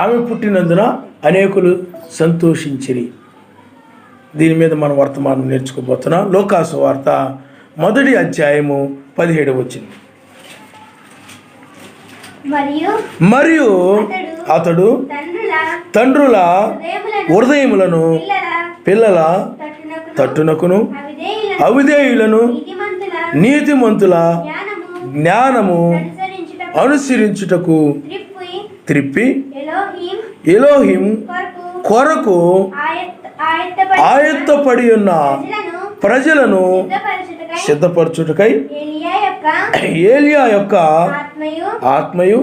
ఆమె పుట్టినందున అనేకులు సంతోషించిరి. దీని మీద మనం వర్తమానం నేర్చుకోబోతున్నాం. లోకాసు వార్త 1వ అధ్యాయము 17వ వచనం. మరియు అతడు తండ్రుల హృదయములను పిల్లల తట్టునకును అవిధేయులను నీతిమంతుల జ్ఞానము అనుసరించుటకు త్రిప్పి ఎలోహిం కొరకు ఆయత్తపడి ఉన్న ప్రజలను సిద్ధపరచుటకై ఏలియా యొక్క ఆత్మయు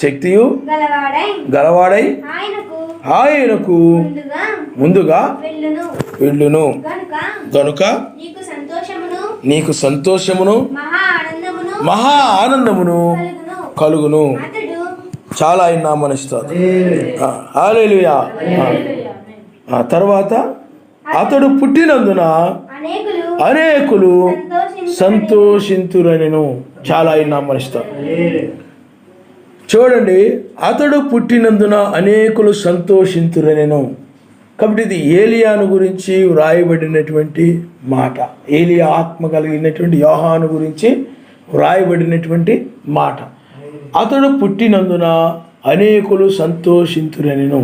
శక్తియు గలవాడై ఆయనకు ముందుగా వెళ్ళును గనుక నీకు సంతోషమును మహా ఆనందమును కలుగును. చాలా ఆయన నామనిస్తారు. హల్లెలూయా. తర్వాత అతడు పుట్టినందున అనేకులు సంతోషింతురనెను. చాలా ఆయన నామనిస్తారు. చూడండి, అతడు పుట్టినందున అనేకులు సంతోషింతురనెను. కాబట్టి ఇది ఏలియాను గురించి వ్రాయబడినటువంటి మాట. ఏలియా ఆత్మ కలిగినటువంటి యోహాను గురించి వ్రాయబడినటువంటి మాట. అతడు పుట్టినందున అనేకులు సంతోషింతురనెను.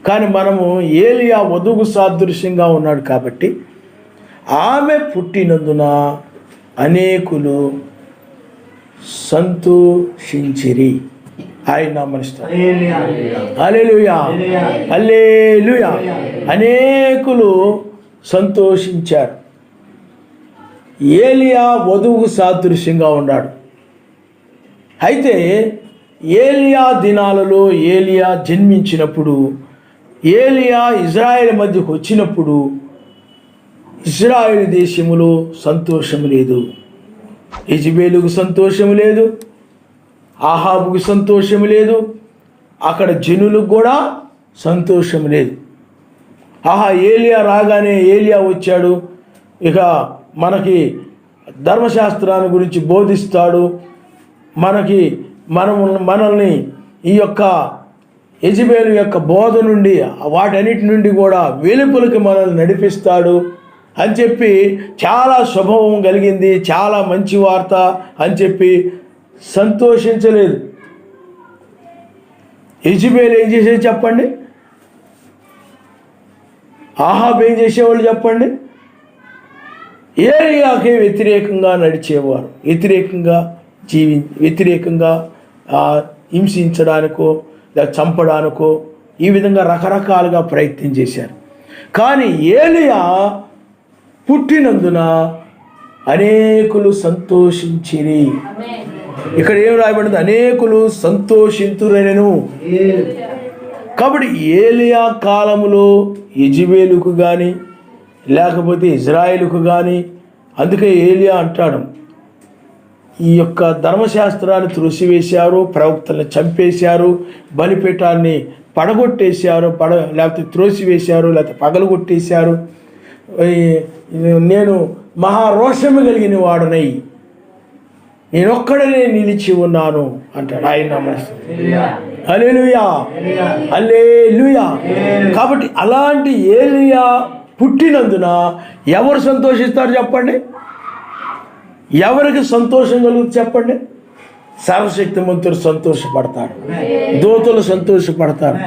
కానీ మనము ఏలియా వధువు సాదృశ్యంగా ఉన్నాడు కాబట్టి ఆమె పుట్టినందున అనేకులు సంతోషించిరి. ఆయన నామనిస్తారు. హల్లెలూయా, హల్లెలూయా. అనేకులు సంతోషించారు. ఏలియా వధువుకు సాదృశ్యంగా ఉన్నాడు. అయితే ఏలియా దినాలలో ఏలియా జన్మించినప్పుడు, ఏలియా ఇజ్రాయేల్ మధ్యకు వచ్చినప్పుడు ఇజ్రాయేల్ దేశములో సంతోషం లేదు. యెజెబెలుకు సంతోషం లేదు, ఆహాబుకు సంతోషం లేదు, అక్కడ జనులకు కూడా సంతోషం లేదు. ఏలియా రాగానే ఏలియా వచ్చాడు, ఇక మనకి ధర్మశాస్త్రాన్ని గురించి బోధిస్తాడు, మనల్ని ఈ యొక్క యెజెబెలు యొక్క బోధ నుండి వాటన్నిటి నుండి కూడా వెలుపలికి మనల్ని నడిపిస్తాడు అని చెప్పి చాలా శుభం కలిగింది, చాలా మంచి వార్త అని చెప్పి సంతోషించలేదు. యెజెబెలు ఏం చేసేది చెప్పండి? ఆహాబు ఏం చేసేవాళ్ళు చెప్పండి? ఏలియాకి వ్యతిరేకంగా నడిచేవారు, వ్యతిరేకంగా హింసించడానికో లేదా చంపడానికో ఈ విధంగా రకరకాలుగా ప్రయత్నం చేశారు. కానీ ఏలియా పుట్టినందున అనేకులు సంతోషించిరి. ఇక్కడ ఏం రాయబడింది? అనేకులు సంతోషింతురనెను. కాబట్టి ఏలియా కాలములో యెజెబెలుకు కానీ లేకపోతే ఇజ్రాయేలుకు కానీ, అందుకే ఏలియా అంటాడు, ఈ యొక్క ధర్మశాస్త్రాన్ని త్రోసివేశారు, ప్రవక్తలను చంపేశారు, బలిపీఠాన్ని పడగొట్టేశారు, లేకపోతే త్రోసివేశారు, లేకపోతే పగలగొట్టేశారు. నేను మహారోషము కలిగిన వాడనై నేనొక్కడనే నిలిచి ఉన్నాను అంటాడు. ఆయన హల్లెలూయా, హల్లెలూయా. కాబట్టి అలాంటి ఏలియా పుట్టినందున ఎవరు సంతోషిస్తారు చెప్పండి? ఎవరికి సంతోషం కలుగుతుంది చెప్పండి? సర్వశక్తిమంతులు సంతోషపడతారు, దూతలు సంతోషపడతారు,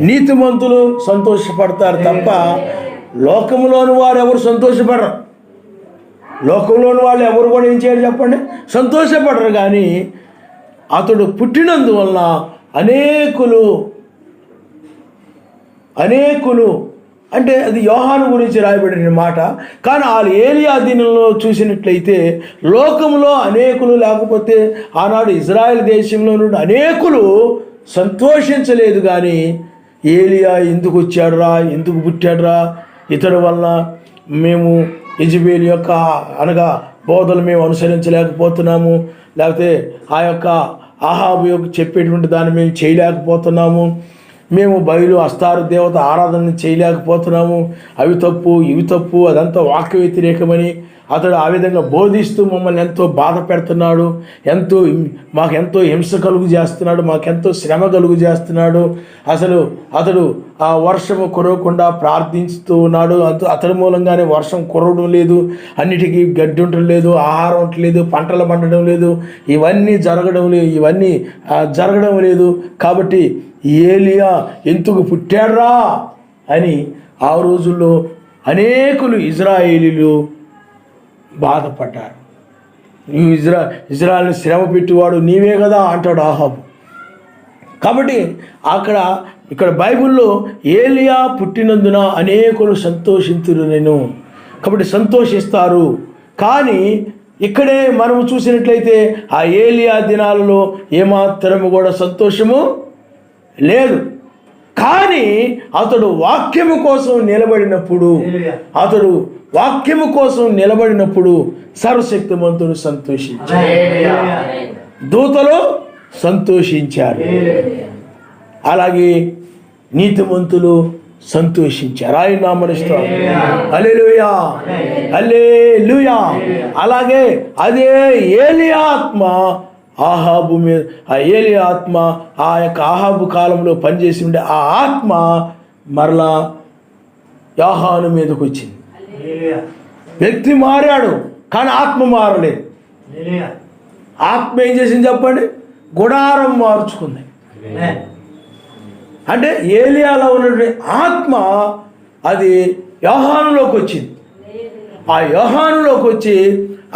నీతిమంతులు సంతోషపడతారు తప్ప లోకంలోని వారు ఎవరు సంతోషపడరు. లోకంలోని వాళ్ళు ఎవరు కూడా ఏం చేయరు చెప్పండి? సంతోషపడరు. కానీ అతడు పుట్టినందువలన అనేకులు అంటే అది యోహాను గురించి రాయబడిన మాట. కానీ వాళ్ళు ఏలియా దినంలో చూసినట్లయితే లోకంలో అనేకులు, లేకపోతే ఆనాడు ఇజ్రాయెల్ దేశంలో నుండి అనేకులు సంతోషించలేదు. కానీ ఏలియా ఎందుకు వచ్చాడురా, ఎందుకు పుట్టాడురా, ఇతడు వలన మేము యెజెబెలు యొక్క అనగా బోధలు మేము అనుసరించలేకపోతున్నాము, లేకపోతే ఆ యొక్క ఆహాబు యొక్క చెప్పేటువంటి దాన్ని మేము చేయలేకపోతున్నాము, మేము బయలు అస్తారు దేవత ఆరాధన చేయలేకపోతున్నాము, అవి తప్పు ఇవి తప్పు, అదంతా వాక్య వ్యతిరేకమని అతడు ఆ విధంగా బోధిస్తూ మమ్మల్ని ఎంతో బాధ పెడుతున్నాడు, మాకెంతో హింస కలుగు చేస్తున్నాడు, మాకెంతో శ్రమ కలుగు చేస్తున్నాడు. అతడు ఆ వర్షము కురవకుండా ప్రార్థిస్తూ ఉన్నాడు. అతడి మూలంగానే వర్షం కురవడం లేదు, అన్నిటికీ గడ్డి ఉండడం లేదు, ఆహారం ఉండలేదు, పంటలు పండడం లేదు, ఇవన్నీ జరగడం లేదు. కాబట్టి ఏలియా ఎందుకు పుట్టాడ్రా అని ఆ రోజుల్లో అనేకులు ఇజ్రాయేలీలు బాధపడ్డారు. నీవు ఇజ్రాయెల్ని శ్రమ పెట్టేవాడు నీవే కదా అంటాడు ఆహాబు. కాబట్టి ఇక్కడ బైబిల్లో ఏలియా పుట్టినందున అనేకులు సంతోషించురు నేను, కాబట్టి సంతోషిస్తారు. కానీ ఇక్కడే మనం చూసినట్లయితే ఆ ఏలియా దినాలలో ఏమాత్రము కూడా సంతోషము లేదు. కానీ అతడు వాక్యము కోసం నిలబడినప్పుడు సర్వశక్తిమంతుడు సంతోషించాడు, దూతలు సంతోషించారు, అలాగే నీతిమంతులు సంతోషించారు. ఆయన నామమున స్తోత్రం. హల్లెలూయా, హల్లెలూయా. అలాగే అదే ఏలియా ఆత్మ ఆహాబు మీద, ఆ ఏలియా ఆత్మ ఆ యొక్క ఆహాబు కాలంలో పనిచేసి ఉండే ఆ ఆత్మ మరలా యోహాను మీదకి వచ్చింది. వ్యక్తి మారాడు కానీ ఆత్మ మారలేదు. ఆత్మ ఏం చేసింది చెప్పండి? గుడారం మార్చుకుంది. అంటే ఏలియాలో ఉన్నటువంటి ఆత్మ అది యోహానులోకి వచ్చింది. ఆ యోహానులోకి వచ్చి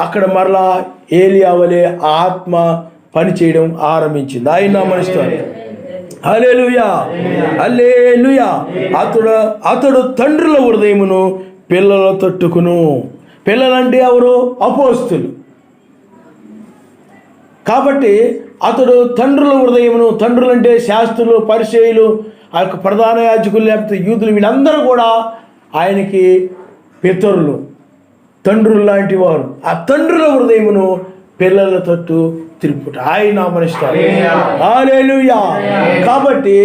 అక్కడ మరలా ఏలియా వలె ఆత్మ పనిచేయడం ఆరంభించింది. ఆయన నామమున స్తోత్రం. హల్లెలూయా, హల్లెలూయా. అతడు తండ్రుల హృదయమును పిల్లల తట్టుకును. పిల్లలంటే ఎవరు? అపోస్తులు. కాబట్టి అతడు తండ్రుల హృదయమును, తండ్రులంటే శాస్త్రులు, పరిసయ్యులు, ఆ యొక్క ప్రధాన యాజకులు, లేకపోతే యూదులు, వీళ్ళందరూ కూడా ఆయనకి పితరులు, తండ్రులు లాంటి వారు. ఆ తండ్రుల హృదయమును పిల్లల తట్టు తిరుగుట. ఆయన నామమున స్తోత్రం. హల్లెలూయా. కాబట్టి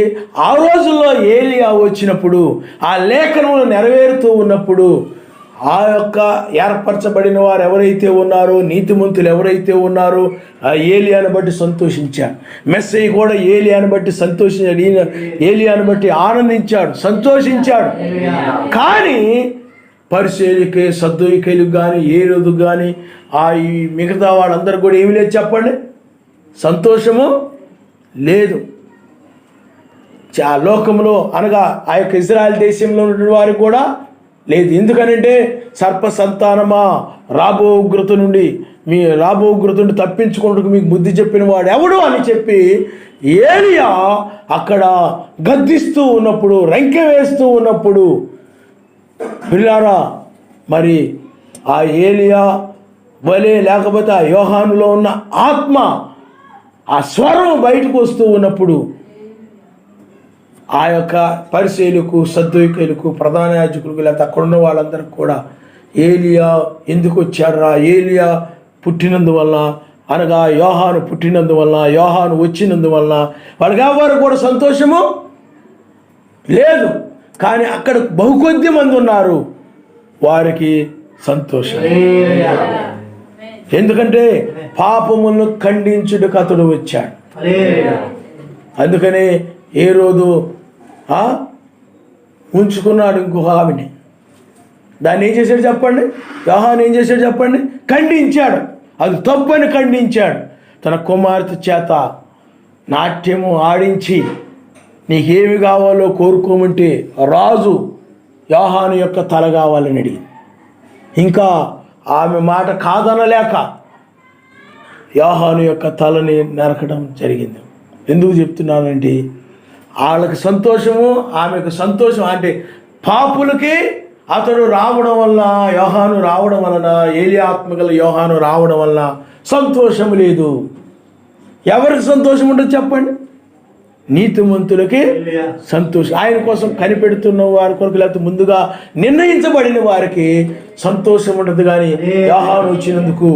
ఆ రోజుల్లో ఏలియా వచ్చినప్పుడు, ఆ లేఖనములు నెరవేరుతూ ఉన్నప్పుడు, ఆ యొక్క ఏర్పరచబడిన వారు ఎవరైతే ఉన్నారో, నీతిమంతులు ఎవరైతే ఉన్నారో ఆ ఏలియాను బట్టి సంతోషించాడు. మెస్సయ్య కూడా ఏలియాను బట్టి సంతోషించాడు, ఈయన ఏలియాను బట్టి ఆనందించాడు, సంతోషించాడు. కానీ పరిసయ్యులకి, సద్దూకయ్యులకు కానీ, ఏరోదుకు కానీ, ఈ మిగతా వాళ్ళందరూ కూడా ఏమి లేదు చెప్పండి? సంతోషము లేదు. ఆ లోకంలో అనగా ఆ యొక్క ఇజ్రాయెల్ దేశంలో ఉన్న వారికి కూడా లేదు. ఎందుకనంటే సర్ప సంతానమా, రాబో ఉగ్రత నుండి తప్పించుకుంటూ మీకు బుద్ధి చెప్పిన వాడు ఎవడు అని చెప్పి ఏలియా అక్కడ గద్దిస్తూ ఉన్నప్పుడు, రంకె వేస్తూ ఉన్నప్పుడు, పిల్లారా మరి ఆ ఏలియా వలే లేకపోతే ఆ యోహానులో ఉన్న ఆత్మ, ఆ స్వరం బయటకు వస్తూ ఉన్నప్పుడు ఆ యొక్క పరిసయ్యులకు, సద్దూకయ్యులకు, ప్రధాన యాజకులకు, లేకపోతే అక్కడ ఉన్న వాళ్ళందరికీ కూడా ఏలియా ఎందుకు వచ్చాడురా, ఏలియా పుట్టినందువల్ల, అనగా యోహాను పుట్టినందువల్ల, యోహాను వచ్చినందువల్ల వాళ్ళకి ఎవరు కూడా సంతోషము లేదు. కానీ అక్కడ బహుకొద్ది మంది ఉన్నారు, వారికి సంతోషం. ఎందుకంటే పాపములను ఖండించుటకు అతడు వచ్చాడు. అందుకనే ఏ రోజు ఉంచుకున్నాడు ఇంకొక ఆమెని. దాన్ని ఏం చేశాడు చెప్పండి? యోహాను ఏం చేశాడు చెప్పండి? ఖండించాడు. అది తప్పని ఖండించాడు. తన కుమార్తె చేత నాట్యము ఆడించి నీకేమి కావాలో కోరుకోమంటే రాజు యోహాను యొక్క తల కావాలని అడిగింది. ఇంకా ఆమె మాట కాదనలేక యోహాను యొక్క తలని నరకడం జరిగింది. ఎందుకు చెప్తున్నానంటే వాళ్ళకి సంతోషము, ఆమెకు సంతోషం. అంటే పాపులకి అతడు రావడం వలన, యోహాను రావడం వలన, ఏలియా ఆత్మగల యోహాను రావడం వలన సంతోషం లేదు. ఎవరికి సంతోషం ఉంటుంది చెప్పండి? నీతిమంతులకి సంతోషం. ఆయన కోసం కనిపెడుతున్న వారి కొరకు, లేకపోతే ముందుగా నిర్ణయించబడిన వారికి సంతోషం ఉంటుంది. కానీ యోహాను వచ్చినందుకు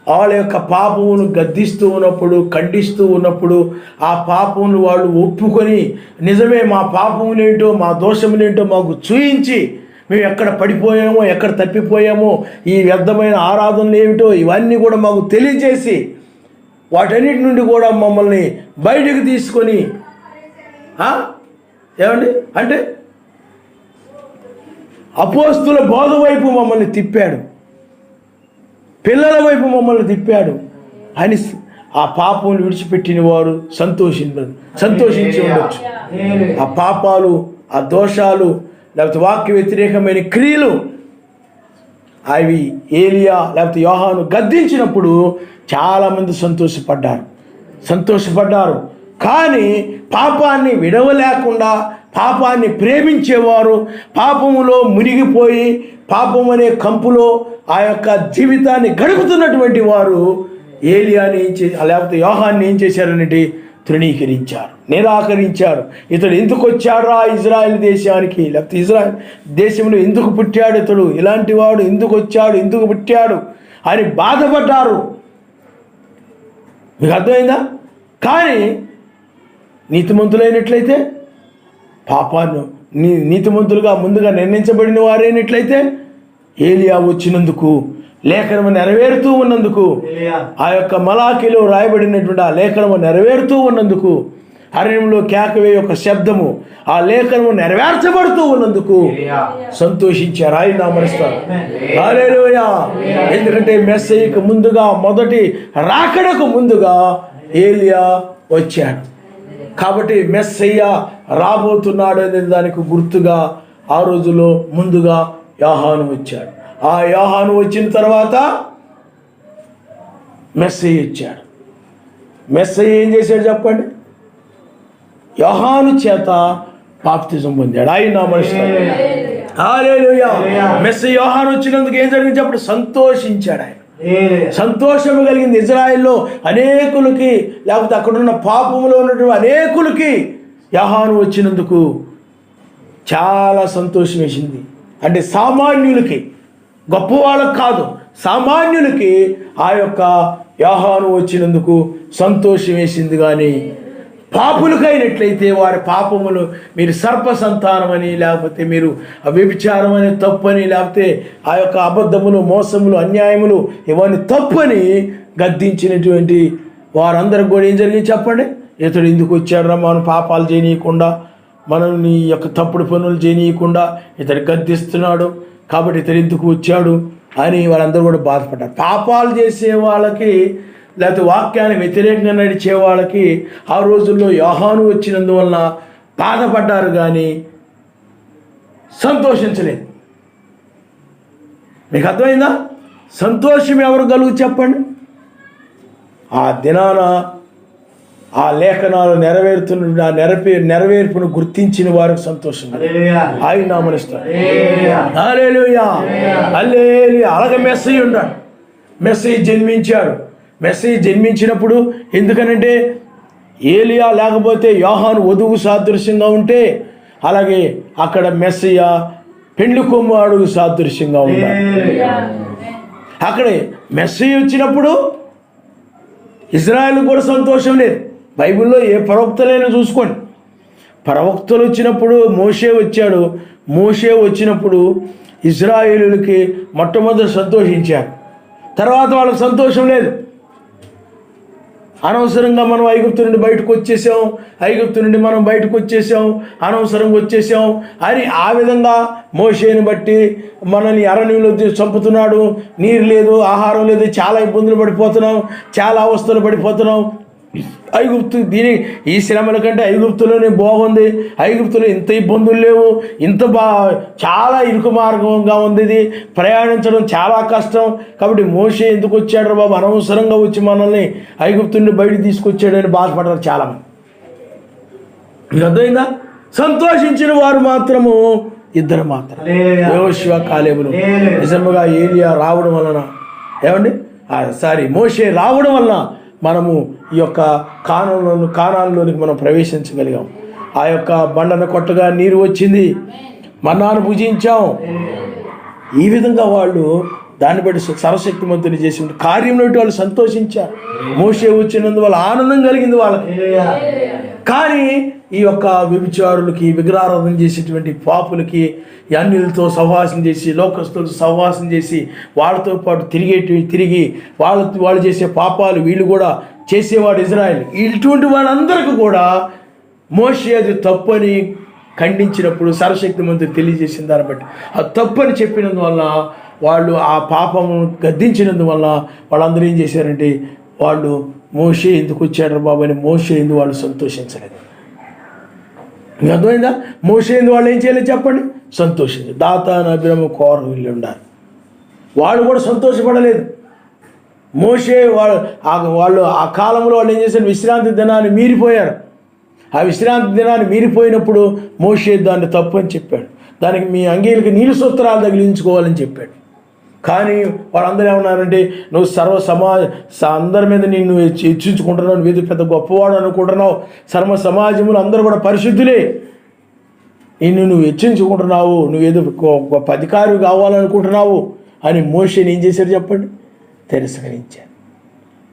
వాళ్ళ యొక్క పాపమును గద్దిస్తూ ఉన్నప్పుడు, ఖండిస్తూ ఉన్నప్పుడు, ఆ పాపమును వాళ్ళు ఒప్పుకొని నిజమే మా పాపములేంటో, మా దోషములేంటో మాకు చూయించి మేము ఎక్కడ పడిపోయామో, ఎక్కడ తప్పిపోయామో, ఈ వ్యర్థమైన ఆరాధనలు ఏమిటో ఇవన్నీ కూడా మాకు తెలియజేసి వాటన్నిటి నుండి కూడా మమ్మల్ని బయటకు తీసుకొని ఏమండి అంటే అపోస్తుల బోధ వైపు మమ్మల్ని తిప్పాడు, పిల్లల వైపు మమ్మల్ని తిప్పాడు అని ఆ పాపం విడిచిపెట్టిన వారు సంతోషించి ఉండొచ్చు. ఆ పాపాలు, ఆ దోషాలు, లేకపోతే వాక్య వ్యతిరేకమైన క్రియలు అవి ఏలియా లేకపోతే యోహాను గద్దించినప్పుడు చాలామంది సంతోషపడ్డారు. కానీ పాపాన్ని విడవలేకుండా, పాపాన్ని ప్రేమించేవారు, పాపములో మునిగిపోయి పాపం అనే కంపులో ఆ యొక్క జీవితాన్ని గడుపుతున్నటువంటి వారు ఏలియాని లేకపోతే యోహాన్ని ఏం చేశారనంటే తృణీకరించారు, నిరాకరించారు. ఇతడు ఎందుకు వచ్చాడా ఇజ్రాయెల్ దేశానికి, లేకపోతే ఇజ్రాయెల్ దేశంలో ఎందుకు పుట్టాడు, ఇతడు ఇలాంటి వాడు ఎందుకు వచ్చాడు, ఎందుకు పుట్టాడు అని బాధపడ్డారు. మీకు అర్థమైందా? కానీ నీతిమంతులైనట్లయితే, పాపాన్ని నీతిమంతులుగా ముందుగా నిర్ణయించబడిన వారైనట్లయితే ఏలియా వచ్చినందుకు, లేఖనము నెరవేరుతూ ఉన్నందుకు, ఆ యొక్క మలాఖీలో రాయబడినటువంటి ఆ లేఖనము నెరవేరుతూ ఉన్నందుకు, అరణ్యంలో కేకవే యొక్క శబ్దము ఆ లేఖనము నెరవేర్చబడుతూ ఉన్నందుకు సంతోషించారు. ఆయన నామరుస్తారు. హల్లెలూయా. ఎందుకంటే మెస్సయ్యకు ముందుగా, మొదటి రాకడకు ముందుగా ఏలియా వచ్చాడు. కాబట్టి మెస్సయ్య రాబోతున్నాడు అనే దానికి గుర్తుగా ఆ రోజులో ముందుగా యోహాను వచ్చాడు. ఆ యోహాను వచ్చిన తర్వాత మెస్సయ్య వచ్చాడు. మెస్సయ్య ఏం చేశాడు చెప్పండి? యోహాను చేత బాప్తిజం పొందాడు. ఆయన నామరుస్తారు. హల్లెలూయా. మెస్సయ్య యోహాను వచ్చినందుకు ఏం జరిగింది చెప్పండి? సంతోషించాడు. ఆయన సంతోషము కలిగింది. ఇజ్రాయెల్లో అనేకులకి, లేకపోతే అక్కడున్న పాపములో ఉన్నటువంటి అనేకులకి యోహాను వచ్చినందుకు చాలా సంతోషం వేసింది. అంటే సామాన్యులకి, గొప్పవాళ్ళకి కాదు, సామాన్యులకి ఆ యొక్క యోహాను వచ్చినందుకు సంతోషం వేసింది. కానీ పాపులకైనట్లయితే వారి పాపములు, మీరు సర్ప సంతానమని, లేకపోతే మీరు వ్యభిచారం అనే తప్పని, లేకపోతే ఆ యొక్క అబద్ధములు, మోసములు, అన్యాయములు ఇవన్నీ తప్పని గద్దించినటువంటి వారందరికి కూడా ఏం జరిగింది చెప్పండి? ఇతడు ఎందుకు వచ్చాడురా, మనం పాపాలు చేయనీయకుండా, మనల్ని యొక్క తప్పుడు పనులు చేయనీయకుండా ఇతడు గద్దిస్తున్నాడు, కాబట్టి ఇతడు ఎందుకు వచ్చాడు అని వాళ్ళందరూ కూడా బాధపడ్డారు. పాపాలు చేసే వాళ్ళకి, లేకపోతే వాక్యానికి వ్యతిరేకంగా నడిచే వాళ్ళకి ఆ రోజుల్లో యోహాను వచ్చినందువలన బాధపడ్డారు, కానీ సంతోషించలేదు. మీకు అర్థమైందా? సంతోషం ఎవరు కలుగు చెప్పండి? ఆ దినాన ఆ లేఖనాలు నెరవేరుతున్న ఆ నెరవేర్పును గుర్తించిన వారికి సంతోషం. ఆయన నామనిస్తారు. హల్లెలూయా. హల్లెలూయా. అలాగే మెస్సయ్య ఉన్నాడు. మెస్సయ్య జన్మించాడు. మెస్సయ్య జన్మించినప్పుడు ఎందుకనంటే ఏలియా లేకపోతే యోహాను వధువు సాదృశ్యంగా ఉంటే, అలాగే అక్కడ మెస్సయ్య పెండ్లి కుమారుడు సాదృశ్యంగా ఉన్నాడు. అక్కడే మెస్సయ్య వచ్చినప్పుడు ఇజ్రాయెల్ కూడా సంతోషం లేదు. బైబిల్లో ఏ ప్రవక్తలైనా చూసుకోండి. ప్రవక్తలు వచ్చినప్పుడు మోషే వచ్చాడు. మోషే వచ్చినప్పుడు ఇజ్రాయేలులకి మొట్టమొదటి సంతోషించారు, తర్వాత వాళ్ళకి సంతోషం లేదు. అనవసరంగా మనం ఐగుప్తు నుండి బయటకు వచ్చేసాం, ఐగుప్తు నుండి మనం బయటకు వచ్చేసాం, అనవసరంగా వచ్చేసాం అని ఆ విధంగా మోషేని బట్టి మనల్ని అరణ్యంలో చంపుతున్నాడు, నీరు లేదు, ఆహారం లేదు, చాలా ఇబ్బందులు పడిపోతున్నాం, చాలా అవస్థలు పడిపోతున్నాం. ఐగుప్తు ఈ శ్రమల కంటే ఐగుప్తులోనే బాగుంది, ఐగుప్తులో ఇంత ఇబ్బందులు లేవు, ఇంత చాలా ఇరుకు మార్గంగా ఉంది, ఇది ప్రయాణించడం చాలా కష్టం. కాబట్టి మోషే ఎందుకు వచ్చాడు బాబు, అనవసరంగా వచ్చి మనల్ని ఐగుప్తు నుండి బయటకు తీసుకొచ్చాడని బాధపడ్డారు చాలామంది. మీకు అర్థమైందా? సంతోషించిన వారు మాత్రము ఇద్దరు మాత్రం, యెహోషువ కాలేబులు. నిజంగా ఏలియా రావడం వలన మోషే రావడం వలన మనము ఈ యొక్క కానానులోనికి మనం ప్రవేశించగలిగాం. ఆ యొక్క బండను కొట్టగా నీరు వచ్చింది, మన్నాను భుజించాం. ఈ విధంగా వాళ్ళు దాన్ని బట్టి సర్వశక్తిమంతుని చేసి కార్యం బట్టి వాళ్ళు సంతోషించారు. మోషే వచ్చినందువల్ల ఆనందం కలిగింది వాళ్ళకి. కానీ ఈ యొక్క వ్యభిచారులకి, విగ్రహారాధన చేసేటువంటి పాపులకి, అన్యులతో సహవాసం చేసి, లోకస్తులతో సహవాసం చేసి, వాళ్ళతో పాటు తిరిగి వాళ్ళు చేసే పాపాలు వీళ్ళు కూడా చేసేవాడు ఇజ్రాయెల్. ఇటువంటి వాళ్ళందరికీ కూడా మోషే అది తప్పని ఖండించినప్పుడు సర్వశక్తిమంతుడు తెలియజేసిన దాన్ని బట్టి అది తప్పని చెప్పినందువల్ల, వాళ్ళు ఆ పాపము గద్దించినందువల్ల వాళ్ళందరూ ఏం చేశారంటే, వాళ్ళు మోషే ఎందుకు వచ్చాడు బాబు అని మోషే ఎందుకు వాళ్ళు సంతోషించలేదు. మీకు అర్థమైందా? మోషే ఎందుకు వాళ్ళు ఏం చేయలేదు చెప్పండి? సంతోషించి దాతాన్, అబీరాము, కోర వీళ్ళు ఉన్నారు, వాళ్ళు కూడా సంతోషపడలేదు. మోషే వాళ్ళు ఆ కాలంలో వాళ్ళు ఏం చేశారు? విశ్రాంతి దినాన్ని మీరిపోయారు. ఆ విశ్రాంతి దినాన్ని మీరిపోయినప్పుడు మోషే దాన్ని తప్పు అని చెప్పాడు. దానికి మీ అంగీలకి నీళ్ళు సూత్రాలు తగిలించుకోవాలని చెప్పాడు. కానీ వాళ్ళందరూ ఏమన్నారంటే, నువ్వు అందరి మీద నిన్ను హెచ్చించుకుంటున్నావు, నువ్వు పెద్ద గొప్పవాడు అనుకుంటున్నావు, సమాజంలో అందరూ కూడా పరిశుద్ధులే, నువ్వు హెచ్చించుకుంటున్నావు, నువ్వేదో గొప్ప అధికారి కావాలనుకుంటున్నావు అని మోషేని ఏం చేశారు చెప్పండి? తిరస్కరించారు.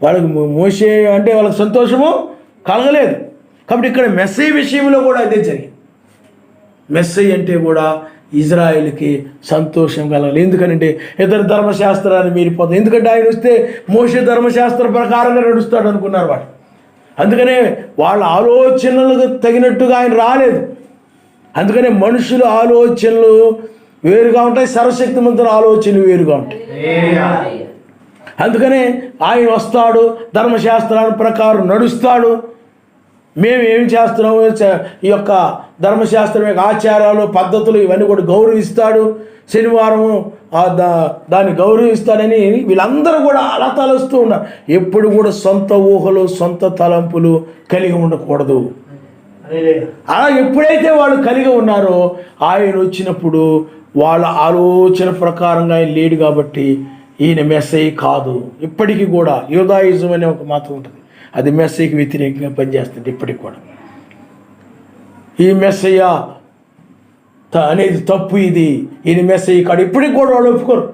వాళ్ళకి మోషే అంటే వాళ్ళకి సంతోషము కలగలేదు. కాబట్టి ఇక్కడ మెస్సయ్య విషయంలో కూడా అదే జరిగింది. మెస్సయ్య అంటే కూడా ఇజ్రాయెల్కి సంతోషం కలగాలి. ఎందుకంటే ఇతర ధర్మశాస్త్రాన్ని మీరిపోతాం. ఎందుకంటే ఆయన వస్తే మోషే ధర్మశాస్త్ర ప్రకారంగా నడుస్తాడు అనుకున్నారు వాళ్ళు. అందుకనే వాళ్ళ ఆలోచనలకు తగినట్టుగా ఆయన రాలేదు. అందుకనే మనుషుల ఆలోచనలు వేరుగా ఉంటాయి, సర్వశక్తిమంతుల ఆలోచనలు వేరుగా ఉంటాయి. అందుకనే ఆయన వస్తాడు, ధర్మశాస్త్రాల ప్రకారం నడుస్తాడు. మేము ఏం చేస్తున్నాము, ఈ యొక్క ధర్మశాస్త్రం యొక్క ఆచారాలు, పద్ధతులు ఇవన్నీ కూడా గౌరవిస్తాడు. శనివారము దాన్ని గౌరవిస్తాడని వీళ్ళందరూ కూడా అలా తలస్తూ ఉన్నారు. ఎప్పుడు కూడా సొంత ఊహలు, సొంత తలంపులు కలిగి ఉండకూడదు. అలా ఎప్పుడైతే వాళ్ళు కలిగి ఉన్నారో ఆయన వచ్చినప్పుడు వాళ్ళ ఆలోచన ప్రకారంగా ఆయన లేడు. కాబట్టి ఈయన మెస్సయ్య కాదు. ఇప్పటికీ కూడా యూదాయిజం అనే ఒక మతం ఉంటుంది, అది మెస్సయ్యకి వ్యతిరేకంగా పనిచేస్తుంది. ఇప్పటికి కూడా ఈ మెస్సయ్య అనేది తప్పు, ఈయన మెస్సయ్య కాడు. ఇప్పటికి కూడా వాళ్ళు ఒప్పుకోరు.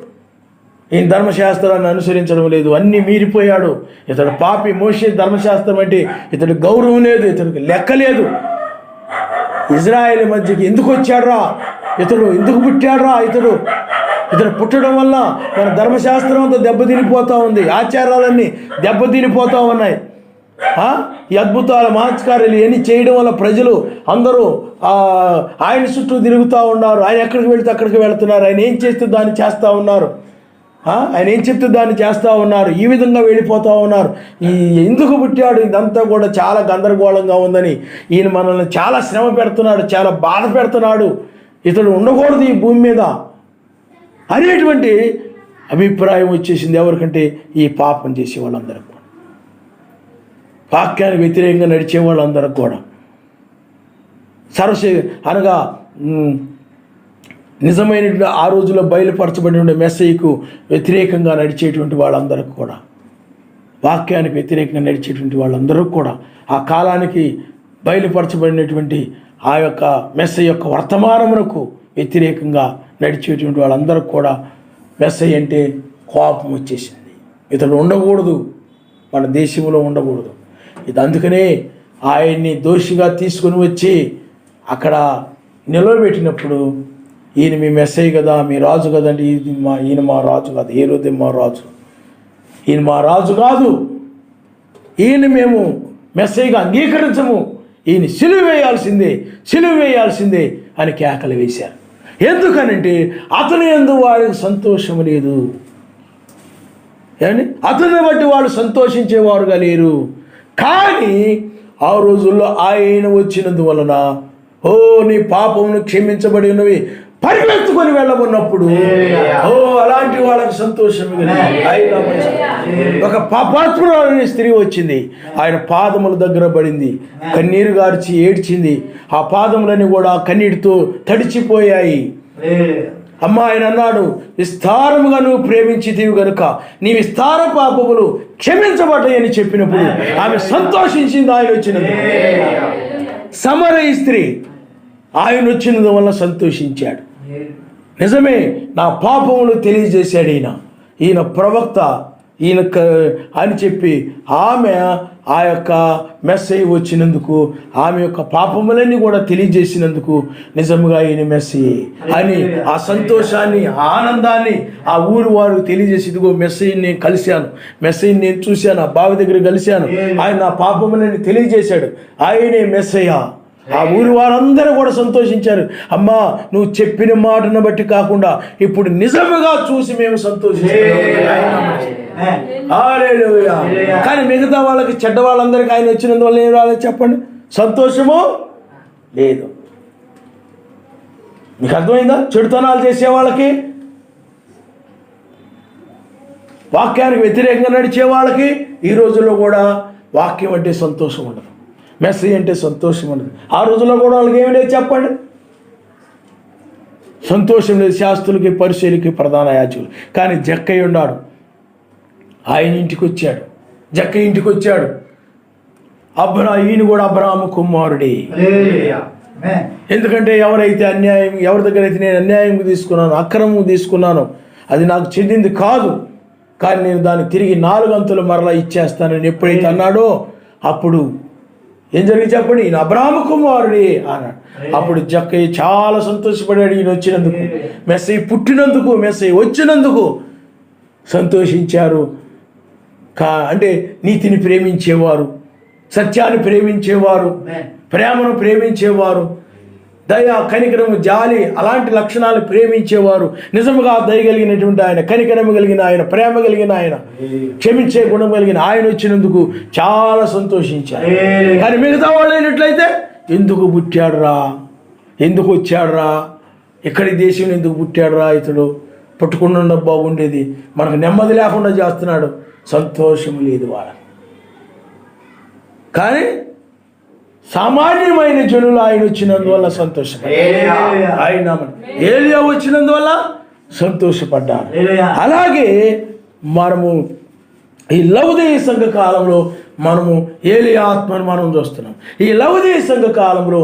ఈయన ధర్మశాస్త్రాన్ని అనుసరించడం లేదు, అన్నీ మీరిపోయాడు, ఇతడు పాపి. మోషే ధర్మశాస్త్రం అంటే ఇతడు గౌరవం లేదు, ఇతడికి లెక్క లేదు. ఇజ్రాయేల్ మధ్యకి ఎందుకు వచ్చాడ్రా, ఇతడు ఎందుకు పుట్టాడ్రా, ఇతడు పుట్టడం వల్ల మన ధర్మశాస్త్రం అంతా దెబ్బతినిపోతూ ఉంది, ఆచారాలన్నీ దెబ్బతినిపోతూ ఉన్నాయి. ఈ అద్భుతాలు, మహత్కార్యాలు ఇవన్నీ చేయడం వల్ల ప్రజలు అందరూ ఆయన చుట్టూ తిరుగుతూ ఉన్నారు. ఆయన ఎక్కడికి వెళితే అక్కడికి వెళుతున్నారు. ఆయన ఏం చేస్తే దాన్ని చేస్తూ ఉన్నారు, ఆయన ఏం చెప్తే దాన్ని చేస్తూ ఉన్నారు. ఈ విధంగా వెళ్ళిపోతూ ఉన్నారు. ఎందుకు పుట్టాడు, ఇదంతా కూడా చాలా గందరగోళంగా ఉందని ఈయన మనల్ని చాలా శ్రమ పెడుతున్నాడు, చాలా బాధ పెడుతున్నాడు, ఇతడు ఉండకూడదు ఈ భూమి మీద అనేటువంటి అభిప్రాయం వచ్చేసింది. ఎవరికంటే ఈ పాపం చేసే వాళ్ళందరికీ, వాక్యానికి వ్యతిరేకంగా నడిచే వాళ్ళందరికీ కూడా, అనగా నిజమైనటువంటి ఆ రోజుల్లో బయలుపరచబడిన మెస్సయ్యకు వ్యతిరేకంగా నడిచేటువంటి వాళ్ళందరికీ కూడా, వాక్యానికి వ్యతిరేకంగా నడిచేటువంటి వాళ్ళందరూ కూడా, ఆ కాలానికి బయలుపరచబడినటువంటి ఆ యొక్క మెస్సయ్య యొక్క వర్తమానమునకు వ్యతిరేకంగా నడిచేటువంటి వాళ్ళందరికీ కూడా మెస్సయ్య అంటే కోపం వచ్చేసింది. ఇతడు ఉండకూడదు, మన దేశంలో ఉండకూడదు. ఇది అందుకనే ఆయన్ని దోషిగా తీసుకుని వచ్చి అక్కడ నిలవబెట్టినప్పుడు, ఈయన మీ మెస్సయ్య కదా, మీ రాజు కదండి, ఈయన మా రాజు కాదు, హేరోదే మా రాజు, ఈయన మా రాజు కాదు, ఈయన మేము మెస్సయ్యగా అంగీకరించము, ఈయన సిలువ వేయాల్సిందే అని కేకలు వేశారు. ఎందుకనంటే అతని యందు వారికి సంతోషం లేదు, అతన్ని బట్టి వాళ్ళు సంతోషించేవారుగా లేరు. కానీ ఆ రోజుల్లో ఆయన వచ్చినందువలన నీ పాపమును క్షమించబడి ఉన్నవి పరిగెత్తుకొని వెళ్ళబడినప్పుడు అలాంటి వాళ్ళకి సంతోషం. ఒక పాపాత్మురాలైన స్త్రీ వచ్చింది, ఆయన పాదముల దగ్గర పడింది, కన్నీరు గార్చి ఏడ్చింది. ఆ పాదములన్నీ కూడా కన్నీటితో తడిచిపోయాయి. అమ్మ, ఆయన అన్నాడు, విస్తారముగా నువ్వు ప్రేమించితివి గనుక నీ విస్తార పాపములు క్షమించబడ్డాయని చెప్పినప్పుడు ఆమె సంతోషించింది. ఆయన వచ్చినది సమరయ స్త్రీ ఆయన వచ్చినందు వల్ల సంతోషించాడు. నిజమే, నా పాపములు తెలియజేశాడు ఈయన ప్రవక్త, ఈయన అని చెప్పి ఆమె ఆ యొక్క మెస్సయ్య వచ్చినందుకు ఆమె యొక్క పాపములన్నీ కూడా తెలియజేసినందుకు నిజంగా ఈయన మెస్సయ్య అని ఆ సంతోషాన్ని ఆ ఆనందాన్ని ఆ ఊరు వారు తెలియజేసి, ఇదిగో మెస్సయ్యని నేను కలిశాను, మెస్సయ్యని నేను చూశాను, ఆ బావి దగ్గర కలిశాను, ఆయన నా పాపములని తెలియజేశాడు, ఆయనే మెస్సయ్య. ఆ ఊరి వారందరూ కూడా సంతోషించారు. అమ్మా, నువ్వు చెప్పిన మాటను బట్టి కాకుండా ఇప్పుడు నిజముగా చూసి మేము సంతోషించాము. కానీ మిగతా వాళ్ళకి, చెడ్డ వాళ్ళందరికీ ఆయన వచ్చినందువల్ల ఏం రాలేదు చెప్పండి? సంతోషము లేదు. మీకు అర్థమైందా? చెడుతనాలు చేసే వాళ్ళకి, వాక్యానికి వ్యతిరేకంగా నడిచే వాళ్ళకి ఈ రోజుల్లో కూడా వాక్యం అంటే సంతోషం ఉండదు, మెస్సేజ్ అంటే సంతోషం ఉండదు. ఆ రోజుల్లో కూడా వాళ్ళకి ఏమి లేదు చెప్పండి? సంతోషం లేదు. శాస్త్రులకి, పరిశీలికి, ప్రధాన యాజకులు. కానీ జక్కయ్య ఉన్నాడు, ఆయన ఇంటికి వచ్చాడు, జక్కయ్య ఇంటికి వచ్చాడు. ఈయన కూడా అబ్రాహాము కుమారుడే. ఎందుకంటే ఎవరైతే అన్యాయం, ఎవరి దగ్గర అయితే నేను అన్యాయం తీసుకున్నాను, అక్రమం తీసుకున్నానో అది నాకు చెందింది కాదు, కానీ నేను దాన్ని తిరిగి 4 అంతులు మరలా ఇచ్చేస్తానని ఎప్పుడైతే అన్నాడో అప్పుడు ఏం జరిగింది చెప్పండి? ఈయన అబ్రాహాము కుమారుడే అన్నాడు. అప్పుడు జక్కయ్య చాలా సంతోషపడాడు, ఈయన వచ్చినందుకు, మెస్సయ్య పుట్టినందుకు, మెస్సయ్య వచ్చినందుకు సంతోషించారు. అంటే నీతిని ప్రేమించేవారు, సత్యాన్ని ప్రేమించేవారు, ప్రేమను ప్రేమించేవారు, దయ, కనికరము, జాలి అలాంటి లక్షణాలు ప్రేమించేవారు, నిజముగా దయ కలిగినటువంటి ఆయన, కనికరము కలిగిన ఆయన, ప్రేమ కలిగిన ఆయన, క్షమించే గుణం కలిగిన ఆయన వచ్చినందుకు చాలా సంతోషించారు. కానీ మిగతా వాళ్ళు అయినట్లయితే ఎందుకు పుట్టాడురా, ఎందుకు వచ్చాడురా, ఇక్కడి దేశంలో ఎందుకు పుట్టాడురా, ఇతడు పట్టుకుండా బాగుండేది, మనకు నెమ్మది లేకుండా చేస్తున్నాడు, సంతోషం లేదు వాళ్ళ. కానీ సామాన్యమైన జనులు ఆయన వచ్చినందువల్ల సంతోషపడ్డారు, ఆయన ఏలియా వచ్చినందువల్ల సంతోషపడ్డారు. అలాగే మనము ఈ లౌదీయ సంఘ కాలంలో మనము ఏలియా ఆత్మను మనం చూస్తున్నాం. ఈ లౌదీయ సంఘ కాలంలో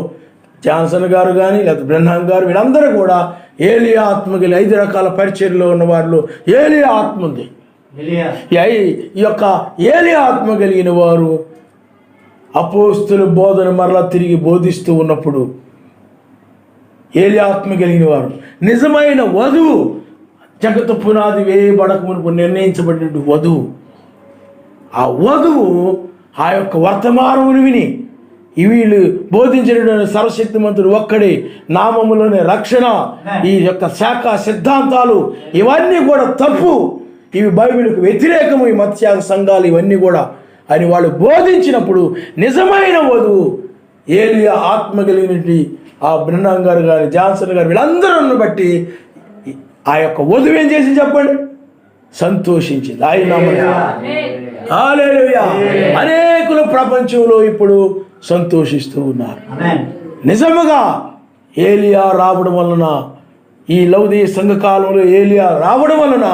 జాన్సన్ గారు కానీ లేకపోతే బ్రహ్నాం గారు వీళ్ళందరూ కూడా ఏలియా ఆత్మ కలిగి 5 రకాల పరిచర్యలో ఉన్న వారిలో ఏలియా ఆత్మ ఉంది. ఈ యొక్క ఏలియా ఆత్మ కలిగిన వారు అపోస్తుల బోధన మరలా తిరిగి బోధిస్తూ ఉన్నప్పుడు ఏలియా ఆత్మ కలిగిన వారు నిజమైన వధువు, జగత్తు పునాది వేయబడక మునుపు నిర్ణయించబడిన వధువు, ఆ వధువు ఆ యొక్క వర్తమానమును విని వీళ్ళు బోధించిన సర్వశక్తిమంతుడు ఒక్కడే, నామములోనే రక్షణ, ఈ యొక్క శాఖ సిద్ధాంతాలు ఇవన్నీ కూడా తప్పు, ఇవి బైబిల్కు వ్యతిరేకము, ఈ మత్స్యాగ సంఘాలు ఇవన్నీ కూడా అని వాళ్ళు బోధించినప్పుడు నిజమైన వధువు ఏలియా ఆత్మ కలిగినటువంటి ఆ బ్రహ్నాం గారు కానీ జాన్సన్ గారు వీళ్ళందరూ బట్టి ఆ యొక్క వధువు ఏం చేసి చెప్పండి? సంతోషించింది. ఆయన హల్లెలూయా. అనేకులు ప్రపంచంలో ఇప్పుడు సంతోషిస్తూ ఉన్నారు. నిజముగా ఏలియా రావడం వలన, ఈ లౌదీయ సంఘకాలంలో ఏలియా రావడం వలన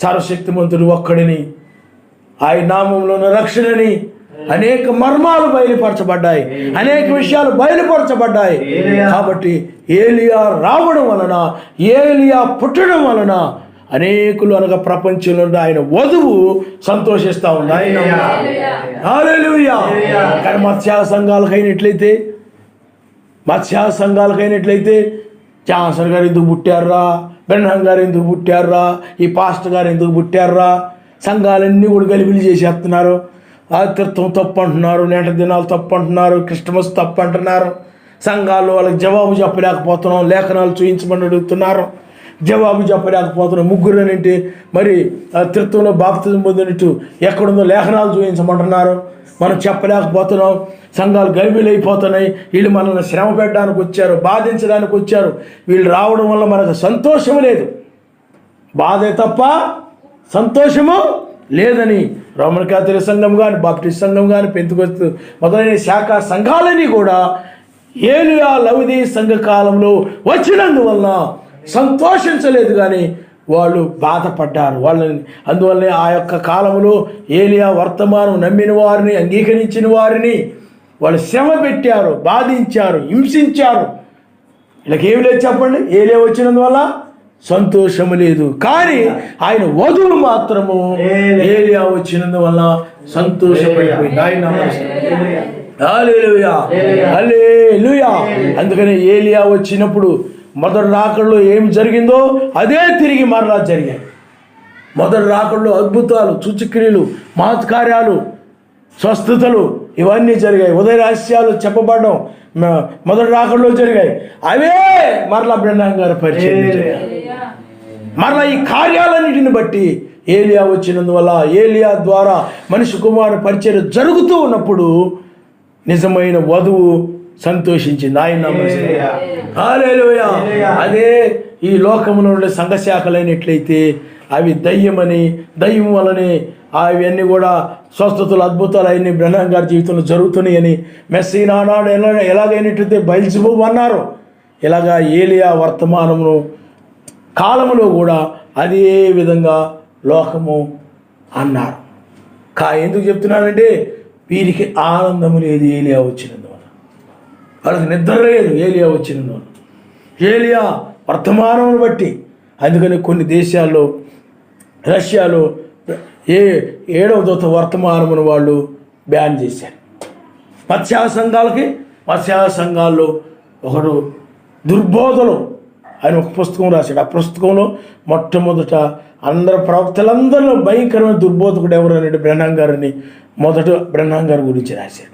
సర్వశక్తిమంతుడు ఒక్కడిని, ఆయన నామంలోని రక్షణని, అనేక మర్మాలు బయలుపరచబడ్డాయి, అనేక విషయాలు బయలుపరచబడ్డాయి. కాబట్టి ఏలియా రావడం వలన, ఏలియా పుట్టడం వలన అనేకులు అనగా ప్రపంచంలో ఆయన వధువు సంతోషిస్తూ ఉంది. ఆయన హల్లెలూయా. కానీ మత్స్యాగ సంఘాలకైనట్లయితే జాన్సన్ గారు ఎందుకు పుట్టారా, బ్రహ్నాం గారు ఎందుకు పుట్టారా, ఈ పాస్టర్ గారు ఎందుకు పుట్టారా, సంఘాలన్నీ కూడా గలిబిలి చేసేస్తున్నారు. ఆతిథ్యం తప్పు అంటున్నారు, నేట దినాలు తప్పు అంటున్నారు, క్రిస్టమస్ తప్పు అంటున్నారు. సంఘాల్లో వాళ్ళకి జవాబు చెప్పలేకపోతున్నాం, లేఖనాలు చూపించమని అడుగుతున్నారు, జవాబు చెప్పలేకపోతున్నాం. ముగ్గురు అంటే మరి త్రిత్వంలో బాప్తిజం పొందినట్టు ఎక్కడుందో లేఖనాలు చూపించమంటున్నారు, మనం చెప్పలేకపోతున్నాం. సంఘాలు గలిబిలి అయిపోతున్నాయి. వీళ్ళు మనల్ని శ్రమ పెట్టడానికి వచ్చారు, బాధించడానికి వచ్చారు. వీళ్ళు రావడం వల్ల మనకు సంతోషం లేదు, బాధే తప్ప సంతోషము లేదని రోమన్ క్యాథలిక్ సంఘం కానీ, బాప్టిస్ట్ సంఘం కానీ, పెంతెకొస్తు మొదలైన శాఖ సంఘాలన్నీ కూడా ఏలియా లౌదీయ సంఘ కాలంలో వచ్చినందువలన సంతోషించలేదు, కానీ వాళ్ళు బాధపడ్డారు. వాళ్ళని అందువల్లనే ఆ యొక్క కాలంలో ఏలియా వర్తమానం నమ్మిన వారిని, అంగీకరించిన వారిని వాళ్ళు శ్రమ పెట్టారు, బాధించారు, హింసించారు. వీళ్ళకి ఏమి లేదు చెప్పండి? ఏలియా వచ్చినందువల్ల సంతోషము లేదు. కానీ ఆయన వధువు మాత్రము ఏలియా వచ్చినందువల్ల సంతోషపడిపోయింది. ఆయన హల్లెలూయా, హల్లెలూయా. అందుకని ఏలియా వచ్చినప్పుడు మొదటి రాకడలో ఏమి జరిగిందో అదే తిరిగి మరలా జరిగాయి. మొదటి రాకడలో అద్భుతాలు, సూచక్రియలు, మహత్కార్యాలు, స్వస్థతలు ఇవన్నీ జరిగాయి. ఉదయ రహస్యాలు చెప్పబడడం మొదటి రాకడలో జరిగాయి. అవే మరలా బ్రహ్నాం గారు పరిచయం జరిగాయి. మరలా ఈ కార్యాలన్నిటిని బట్టి ఏలియా వచ్చినందువల్ల, ఏలియా ద్వారా మనిషి కుమారుని పరిచయం జరుగుతూ ఉన్నప్పుడు నిజమైన వధువు సంతోషించింది. ఆయన హల్లెలూయా. అదే ఈ లోకంలో ఉండే సంఘశాఖలైనట్లయితే అవి దయ్యం వలనే అవన్నీ కూడా స్వస్థతలు, అద్భుతాలు అవన్నీ బ్రహ్నాం గారి జీవితంలో జరుగుతున్నాయని మెస్సీ నానాడు ఎలాగైనట్లయితే బయల్జెబూబు అన్నారు, ఇలాగా ఏలియా వర్తమానమును కాలములో కూడా అదే విధంగా లోకము అన్నారు. ఎందుకు చెప్తున్నానంటే వీరికి ఆనందము లేదు ఏలియా వచ్చినందువల్ల, వాళ్ళకి నిద్ర లేదు ఏలియా వచ్చినందువల్ల, ఏలియా వర్తమానమును బట్టి. అందుకని కొన్ని దేశాల్లో, రష్యాలో 7వ దూత వర్తమానమును వాళ్ళు బ్యాన్ చేశారు. మత్స్యాల సంఘాల్లో ఒకడు దుర్బోధలు ఆయన ఒక పుస్తకం రాశాడు. ఆ పుస్తకంలో మొట్టమొదట అందరు ప్రవక్తలందరిలో భయంకరమైన దుర్బోధకుడు ఎవరు అనేది బ్రహ్నాం గారిని మొదట బ్రహ్నాం గారి గురించి రాశాడు.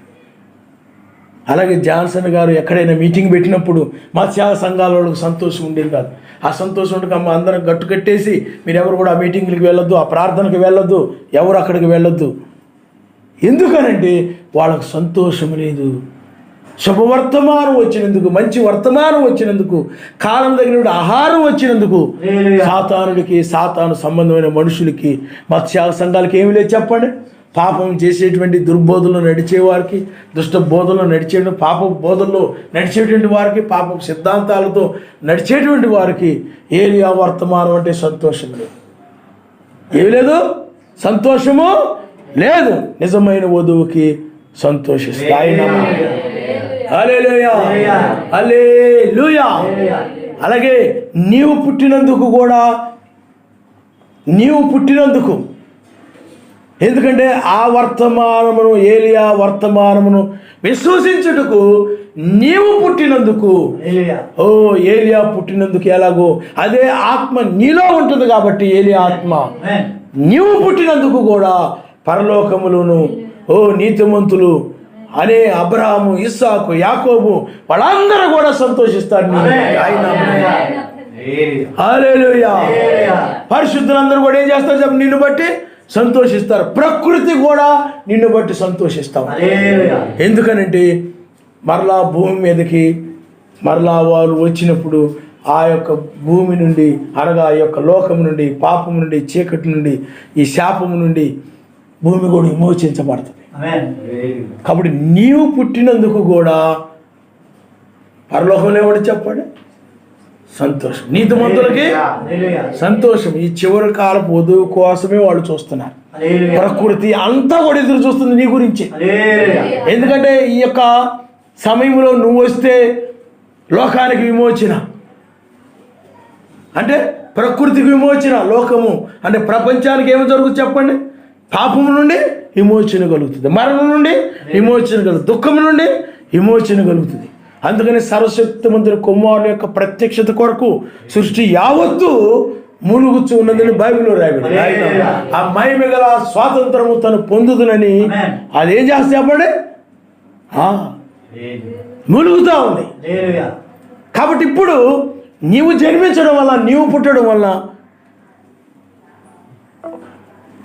అలాగే జాన్సన్ గారు ఎక్కడైనా మీటింగ్ పెట్టినప్పుడు మత్స్యాల సంఘాల వాళ్ళకి సంతోషం ఉండేది కాదు. ఆ సంతోషం ఉండక అందరం గట్టు కట్టేసి మీరు ఎవరు కూడా ఆ మీటింగ్కి వెళ్ళొద్దు, ఆ ప్రార్థనకి వెళ్ళొద్దు, ఎవరు అక్కడికి వెళ్ళొద్దు. ఎందుకనంటే వాళ్ళకు సంతోషం లేదు. శుభవర్తమానం వచ్చినందుకు, మంచి వర్తమానం వచ్చినందుకు, కాలం తగిన ఆహారం వచ్చినందుకు సాతాను సంబంధమైన మనుషులకి, మత్స్యాల సంఘాలకి ఏమి లేదు చెప్పండి. పాపం చేసేటువంటి దుర్బోధనలో నడిచేవారికి, దుష్ట బోధనలో నడిచే పాప బోధనలో నడిచేటువంటి వారికి, పాప సిద్ధాంతాలతో నడిచేటువంటి వారికి ఏలియా వర్తమానం అంటే సంతోషం లేదు. ఏమి లేదు, సంతోషము లేదు. నిజమైన వధువుకి సంతోషిస్తాయి. హల్లెలూయా, హల్లెలూయా. అలాగే నీవు పుట్టినందుకు ఎందుకంటే ఆ వర్తమానమును, ఏలియా వర్తమానమును విశ్వసించుటకు నీవు పుట్టినందుకు, ఏలియా పుట్టినందుకు ఎలాగో అదే ఆత్మ నీలో ఉంటుంది కాబట్టి ఏలియా ఆత్మ నీవు పుట్టినందుకు కూడా పరలోకములను నీతిమంతులు అనే అబ్రహాము, ఇస్సాకు, యాకోబు వాళ్ళందరూ కూడా సంతోషిస్తారు. హల్లెలూయా. పరిశుద్ధులందరూ కూడా ఏం చేస్తారు చెప్పండి? నిన్ను బట్టి సంతోషిస్తారు. ప్రకృతి కూడా నిన్ను బట్టి సంతోషిస్తాం. ఎందుకనంటే మరలా భూమి మీదకి మరలా వారు వచ్చినప్పుడు ఆ యొక్క భూమి నుండి, అనగా ఆ యొక్క లోకం నుండి, పాపం నుండి, చీకటి నుండి, ఈ శాపము నుండి భూమి కూడా విమోచించబడుతుంది. కాబట్టి నీవు పుట్టినందుకు కూడా పరలోకంలో ఏమని చెప్పండి? సంతోషం. నీతిమంతులకి సంతోషం. ఈ చివరి కాలపు వధువు కోసమే వాళ్ళు చూస్తున్నారు. ప్రకృతి అంతా కూడా ఎదురు చూస్తుంది నీ గురించి. ఎందుకంటే ఈ యొక్క సమయంలో నువ్వు వస్తే లోకానికి విమోచన, అంటే ప్రకృతికి విమోచన, లోకము అంటే ప్రపంచానికి ఏమి జరుగుతుంది చెప్పండి? పాపము నుండి విమోచన కలుగుతుంది, మరణం నుండి విమోచన కలుగుతుంది, దుఃఖం నుండి విమోచన కలుగుతుంది. అందుకని సర్వశక్తిమంతుని కుమారుని యొక్క ప్రత్యక్షత కొరకు సృష్టి యావత్తు మునుగుచు ఉన్నదని బైబిల్లో రాయబడింది. ఆ మహిమ గల స్వాతంత్రము తను పొందుదునని అదేం చేస్తే చెప్పండి? మునుగుతూ ఉంది. కాబట్టి ఇప్పుడు నీవు జన్మించడం వల్ల, నీవు పుట్టడం వల్ల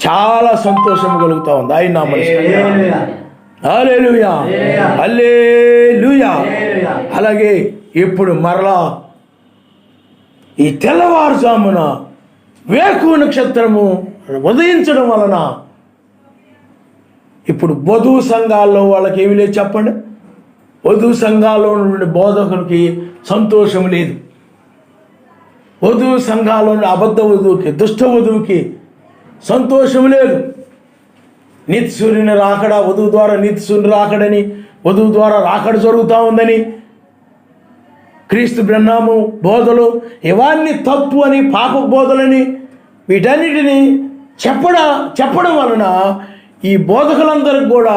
చాలా సంతోషం కలుగుతూ ఉంది. ఆయన నామమున హల్లెలూయా, హల్లెలూయా. అలాగే ఇప్పుడు మరలా ఈ తెల్లవారుజామున వేకువ నక్షత్రము ఉదయించడం వలన ఇప్పుడు వధువు సంఘాల్లో వాళ్ళకి ఏమి లేదు చెప్పండి? వధువు సంఘాల్లో నుండి బోధకులకి సంతోషం లేదు. వధువు సంఘాల్లో అబద్ధ వధువుకి, దుష్ట వధువుకి సంతోషం లేదు. నీతి సూర్యుని రాకడ, వధువు ద్వారా నీతి సూర్యుని రాకడని, వధువు ద్వారా రాకడ జరుగుతూ ఉందని క్రీస్తు బ్రహ్మము బోధలు ఇవన్నీ తప్పు అని, పాప బోధలని, వీటన్నిటిని చెప్పడం వలన ఈ బోధకులందరికి కూడా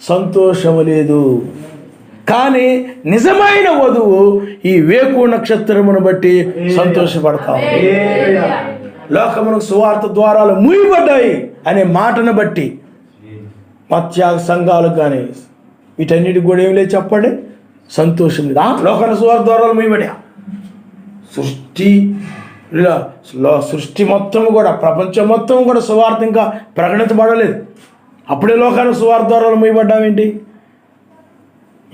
సంతోషము లేదు. కానీ నిజమైన వధువు ఈ వేకు నక్షత్రమును బట్టి సంతోషపడతాం. లోకమునకు సువార్త ద్వారాలు మూయబడ్డాయి అనే మాటను బట్టి మత్స్య సంఘాలకు కానీ వీటన్నిటికి కూడా ఏం లేదు చెప్పండి, సంతోషం లేదు. లోకన సువార్త ద్వారాలు మూయబడ్డా. సృష్టి మొత్తం కూడా, ప్రపంచం మొత్తం కూడా సువార్త ఇంకా ప్రకటించబడలేదు. అప్పుడే లోకానికి సువార్త ద్వారాలు మూయబడ్డావేంటి?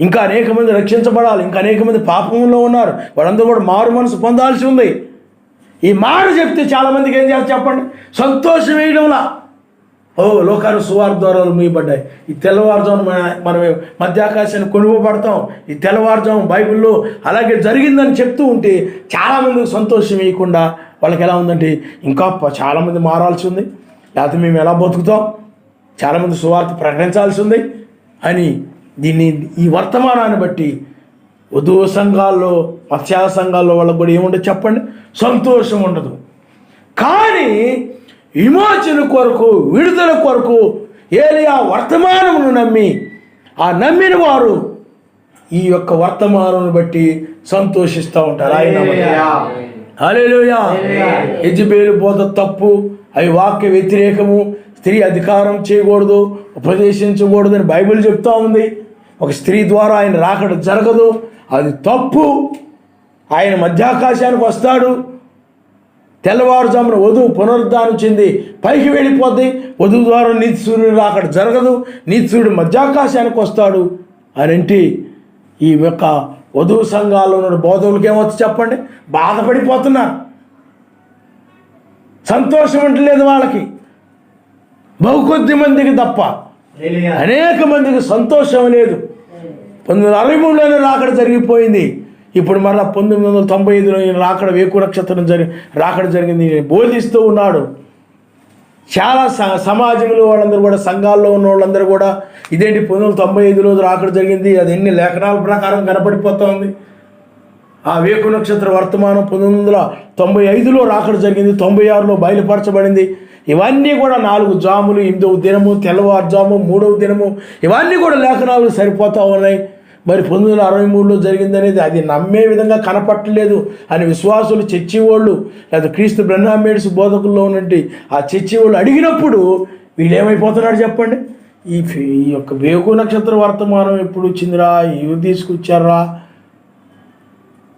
ఇంకా అనేక మంది రక్షించబడాలి, ఇంకా అనేక మంది పాపంలో ఉన్నారు, వాళ్ళందరూ కూడా మారు మనసు పొందాల్సి ఉంది. ఈ మాట చెప్తే చాలామందికి ఏం చేస్తారు చెప్పండి, సంతోషం వేయడంలా. లోకానికి సువార్త ద్వారాలు మూయబడ్డాయి. ఈ తెల్లవారుజామున మనం మధ్యాకాశాన్ని కొనుగోబడతాం. ఈ తెల్లవారుజాము బైబిల్లో అలాగే జరిగిందని చెప్తూ ఉంటే చాలామందికి సంతోషం వేయకుండా వాళ్ళకి ఎలా ఉందంటే ఇంకా చాలామంది మారాల్సి ఉంది, లేకపోతే మేము ఎలా బతుకుతాం, చాలామంది సువార్త ప్రకటించాల్సి ఉంది అని ఈ వర్తమానాన్ని బట్టి వధువు సంఘాల్లో, మత్స్య సంఘాల్లో వాళ్ళకు కూడా ఏముండదు చెప్పండి, సంతోషం ఉండదు. కానీ విమోచన కొరకు, విడుదల కొరకు ఏలియా వర్తమానమును నమ్మి ఆ నమ్మిన వారు ఈ యొక్క వర్తమానం బట్టి సంతోషిస్తూ ఉంటారు. ఆయన హల్లెలూయా. యెజబెలు బోధ తప్పు, అవి వాక్య వ్యతిరేకము, స్త్రీ అధికారం చేయకూడదు, ఉపదేశించకూడదు అని బైబిల్ చెప్తా ఉంది. ఒక స్త్రీ ద్వారా ఆయన రాకడ జరగదు, అది తప్పు. ఆయన మధ్యాకాశానికి వస్తాడు, తెల్లవారుజామున వధువు పునరుద్ధానం చెంది పైకి వెళ్ళిపోద్ది. వధువు ద్వారా నీతి సూర్యుడు రాకడ జరగదు, నీతి సూర్యుడు మధ్యాకాశానికి వస్తాడు అని అంటే ఈ యొక్క వధువు సంఘాల్లో ఉన్న బోధకులకి ఏమవుతుంది చెప్పండి, బాధపడిపోతున్నారు. సంతోషం అంటలేదు వాళ్ళకి, బహుకొద్ది మందికి తప్ప అనేక మందికి సంతోషం లేదు. 1963లోనే రాకడ జరిగిపోయింది. ఇప్పుడు మరలా 1995లో రాకడ వేకు నక్షత్రం రాకడ జరిగింది. బోధిస్తూ ఉన్నాడు. చాలా సమాజంలో వాళ్ళందరూ కూడా, సంఘాల్లో ఉన్న వాళ్ళందరూ కూడా ఇదేంటి 1995లో రాకడ జరిగింది, అది ఎన్ని లేఖనాల ప్రకారం కనపడిపోతూ ఉంది. ఆ వేకు నక్షత్ర వర్తమానం 1995లో రాకడ జరిగింది, 96లో బయలుపరచబడింది. ఇవన్నీ కూడా 4 జాములు, 8వ దినము, తెల్లవారుజాము, 3వ దినము, ఇవన్నీ కూడా లేఖనాలు సరిపోతూ ఉన్నాయి. మరి 1963లో జరిగిందనేది అది నమ్మే విధంగా కనపట్టలేదు అని విశ్వాసులు, చర్చి వాళ్ళు, లేదా క్రీస్తు బ్రహ్మామేడ్స్ బోధకుల్లో ఉన్నట్టు ఆ చర్చి వాళ్ళు అడిగినప్పుడు వీళ్ళు ఏమైపోతున్నారు చెప్పండి, ఈ యొక్క వేకు నక్షత్ర వర్తమానం ఎప్పుడు వచ్చిందిరా, ఇవి తీసుకొచ్చారా,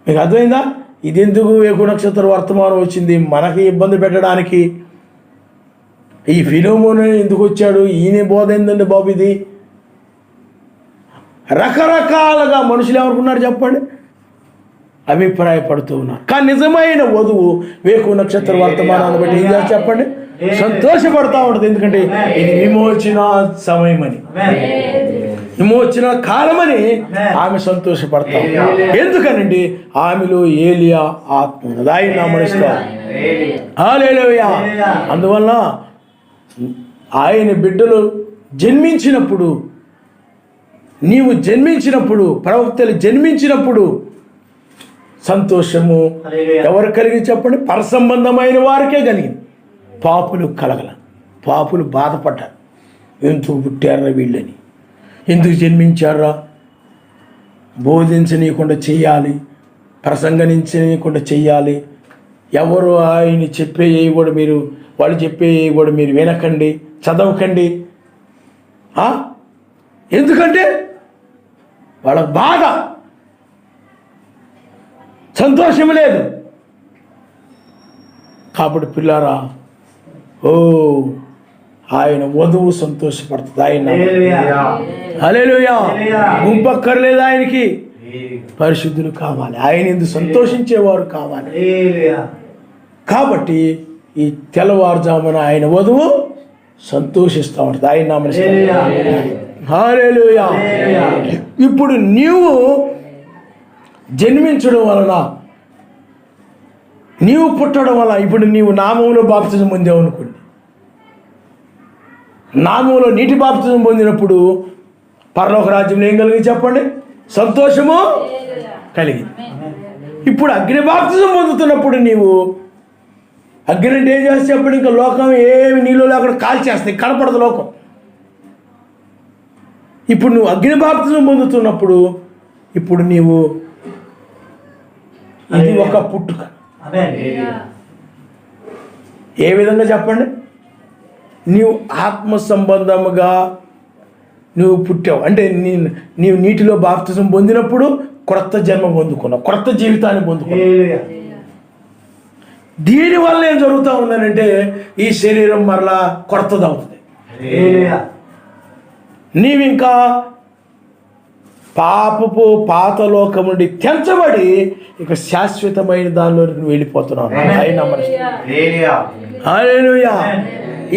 మీకు అర్థమైందా? ఇదెందుకు వేకు నక్షత్ర వర్తమానం వచ్చింది, మనకి ఇబ్బంది పెట్టడానికి. ఈ ఫిలోమోను ఎందుకు వచ్చాడు, ఈయన బోధ ఏందండి బాబు ఇది, రకరకాలుగా మనుషులు ఏమనుకున్నారు చెప్పండి, అభిప్రాయపడుతూ ఉన్నారు. కానీ నిజమైన వధువు వేకు నక్షత్ర వర్తమానాన్ని బట్టి ఏం చేస్తారు చెప్పండి, సంతోషపడుతూ ఉంటుంది. ఎందుకంటే ఇది విమోచన సమయమని, విమోచన కాలమని ఆమె సంతోషపడతాం. ఎందుకనండి ఆమెలో ఏలియా ఆత్మ ఉన్నది, ఆయన నామనిస్తారు. హల్లెలూయా. అందువలన ఆయన బిడ్డలు జన్మించినప్పుడు, నీవు జన్మించినప్పుడు, ప్రవక్తలు జన్మించినప్పుడు సంతోషము ఎవరు కలిగి చెప్పండి, పరసంబంధమైన వారికే కలిగింది. పాపులు కలగల, పాపులు బాధపడ్డారు, ఎందుకు పుట్టారా వీళ్ళని, ఎందుకు జన్మించారా, బోధించనీయకుండా చెయ్యాలి, ప్రసంగించనీయకుండా చెయ్యాలి, ఎవరు ఆయన చెప్పేవి కూడా మీరు, వాళ్ళు చెప్పేవి కూడా మీరు వినకండి, చదవకండి. ఎందుకంటే వాళ్ళకు బాధ, సంతోషం లేదు. కాబట్టి పిల్లారా, ఆయన వధువు సంతోషపడుతుంది. ఆయన హల్లెలూయా. గుంపక్కర్లేదు ఆయనకి, పరిశుద్ధులు కావాలి, ఆయన ఎందుకు సంతోషించేవారు కావాలి. కాబట్టి ఈ తెల్లవారుజామున ఆయన వధువు సంతోషిస్తూ ఉంటుంది. ఆయన నామమున హల్లెలూయా. ఇప్పుడు నీవు జన్మించడం వలన, నీవు పుట్టడం వల్ల, ఇప్పుడు నీవు నామంలో బాప్తిజం పొందావు అనుకోండి, నామంలో నీటి బాప్తిజం పొందినప్పుడు పరలోక రాజ్యంలో ఏం కలిగింది చెప్పండి, సంతోషము కలిగింది. ఇప్పుడు అగ్ని బాప్తిజం పొందుతున్నప్పుడు నీవు అగ్ని అంటే ఏం చేస్తే అప్పుడు ఇంకా లోకం ఏమి నీళ్ళు లేకుండా కాల్చేస్తాయి, కనపడదు లోకం. ఇప్పుడు నువ్వు అగ్ని బాప్తిజం పొందుతున్నప్పుడు ఇప్పుడు నీవు ఇది ఒక పుట్టుక. ఏ విధంగా చెప్పండి? నీవు ఆత్మ సంబంధముగా నువ్వు పుట్టావు అంటే నీవు నీటిలో బాప్తిజం పొందినప్పుడు క్రొత్త జన్మ పొందుకున్నావు, క్రొత్త జీవితాన్ని పొందుకున్నావు. దీనివల్ల ఏం జరుగుతూ ఉందనంటే ఈ శరీరం మరలా కొత్తది అవుతుంది. నీవింకా పాపపు పాత లోకం నుండి తెంచబడి ఇక శాశ్వతమైన దానిలో వెళ్ళిపోతున్నావు. హల్లెలూయా.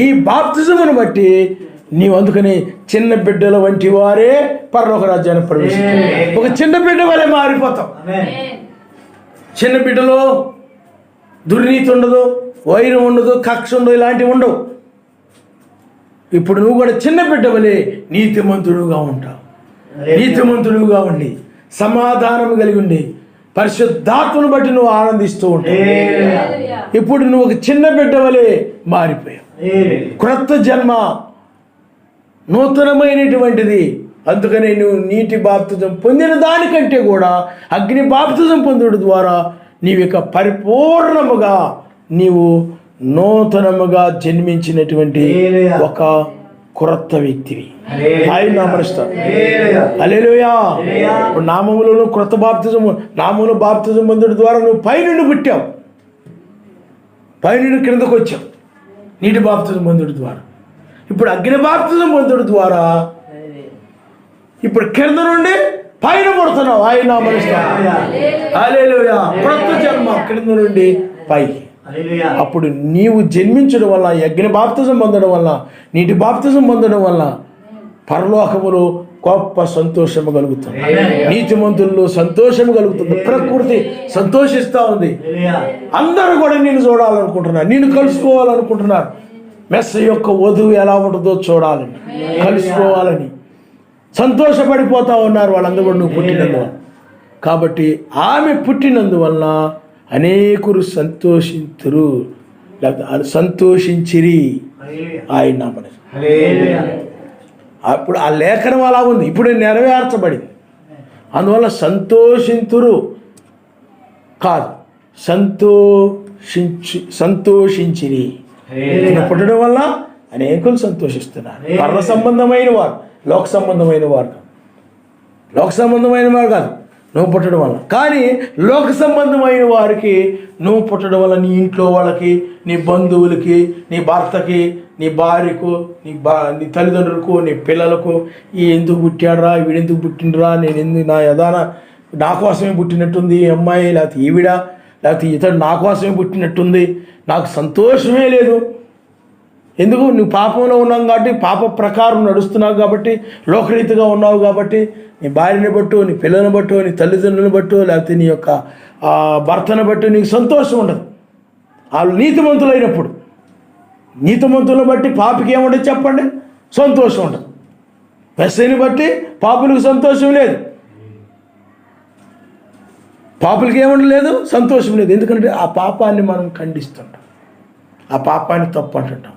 ఈ బాప్తిజమును బట్టి నీవు అందుకని చిన్న బిడ్డల వంటి వారే పరలోక రాజ్యాన్ని ప్రవేశిస్తారు. ఒక చిన్న బిడ్డ వలె మారిపోతాం. చిన్న బిడ్డలో దుర్నీతి ఉండదు, వైరం ఉండదు, కక్ష ఉండదు, ఇలాంటివి ఉండవు. ఇప్పుడు నువ్వు కూడా చిన్న బిడ్డ వలె నీతిమంతుడుగా ఉంటావు. నీతిమంతుడుగా ఉండి సమాధానం కలిగి ఉండి పరిశుద్ధాత్మను బట్టి నువ్వు ఆనందిస్తూ ఉంటావు. ఇప్పుడు నువ్వు ఒక చిన్న బిడ్డ వలె మారిపోయావు. క్రొత్త జన్మ నూతనమైనటువంటిది. అందుకని నువ్వు నీటి బాప్తిజం పొందిన దానికంటే కూడా అగ్ని బాప్తిజం పొందుట ద్వారా నీవు ఇక పరిపూర్ణముగా నీవు నూతనముగా జన్మించినటువంటి ఒక క్రొత్త వ్యక్తివి. ఆయన నామరుస్తాను. హల్లెలూయా. ఇప్పుడు నామములను క్రొత్త బాప్తిజం, నామములు బాప్తిజం పొందుట ద్వారా నువ్వు పైనుండి పుట్టావు, పైనుండి క్రిందకు వచ్చావు నీటి బాప్తిజం పొందుట ద్వారా. ఇప్పుడు అగ్ని బాప్తిజం పొందుట ద్వారా ఇప్పుడు కింద నుండి పైన పడుతున్నావు. ఆయన నామరుస్తాను. హల్లెలూయా. క్రొత్త జన్మ కింద నుండి పైకి. అప్పుడు నీవు జన్మించడం వల్ల, అగ్ని బాప్తిజం పొందడం వల్ల, నీటి బాప్తిజం పొందడం వల్ల పరలోకములో గొప్ప సంతోషము కలుగుతుంది. నీతిమంతుల్లో సంతోషము కలుగుతుంది. ప్రకృతి సంతోషిస్తూ ఉంది. అందరూ కూడా నిన్ను చూడాలనుకుంటున్నారు, నిన్ను కలుసుకోవాలనుకుంటున్నారు. మెస్స యొక్క వధువు ఎలా ఉంటుందో చూడాలని, కలుసుకోవాలని సంతోషపడిపోతూ ఉన్నారు వాళ్ళందరూ కూడా నువ్వు పుట్టినందువల్ల. కాబట్టి ఆమె పుట్టినందువల్ల అనేకులు సంతోషింతురు, లేకపోతే సంతోషించిరి. ఆయన నామన. అప్పుడు ఆ లేఖనం అలా ఉంది, ఇప్పుడు నెరవేర్చబడింది. అందువల్ల సంతోషింతురు కాదు, సంతోషించిరి. పుట్టడం వల్ల అనేకులు సంతోషిస్తున్నారు. పర్వ సంబంధమైన వారు, లోక సంబంధమైన వారు కాదు. లోక సంబంధమైన వారు కాదు నువ్వు పుట్టడం వల్ల. కానీ లోక సంబంధమైన వారికి నువ్వు పుట్టడం వల్ల నీ ఇంట్లో వాళ్ళకి, నీ బంధువులకి, నీ భర్తకి, నీ భార్యకు, నీ తల్లిదండ్రులకు, నీ పిల్లలకు ఈ ఎందుకు పుట్టాడరా, వీడెందుకు పుట్టిండ్రా, నేను ఎందుకు నా కోసమే పుట్టినట్టుంది ఈ అమ్మాయి, లేకపోతే ఈవిడ, లేకపోతే ఇతడు నా కోసమే పుట్టినట్టుంది, నాకు సంతోషమే లేదు. ఎందుకు? నువ్వు పాపంలో ఉన్నావు కాబట్టి, పాప ప్రకారం నడుస్తున్నావు కాబట్టి, లోకరీతిగా ఉన్నావు కాబట్టి, నీ భార్యని బట్టు, నీ పిల్లలను బట్టు, నీ తల్లిదండ్రులను బట్టు, లేకపోతే నీ యొక్క భర్తను బట్టి నీకు సంతోషం ఉండదు. వాళ్ళు నీతిమంతులైనప్పుడు, నీతిమంతులను బట్టి పాపికి ఏముండదు చెప్పండి? సంతోషం ఉండదు. మెస్సీని బట్టి పాపులకు సంతోషం లేదు, పాపులకి ఏముండలేదు, సంతోషం లేదు. ఎందుకంటే ఆ పాపాన్ని మనం ఖండిస్తుంటాం, ఆ పాపాన్ని తప్పు అంటుంటాం.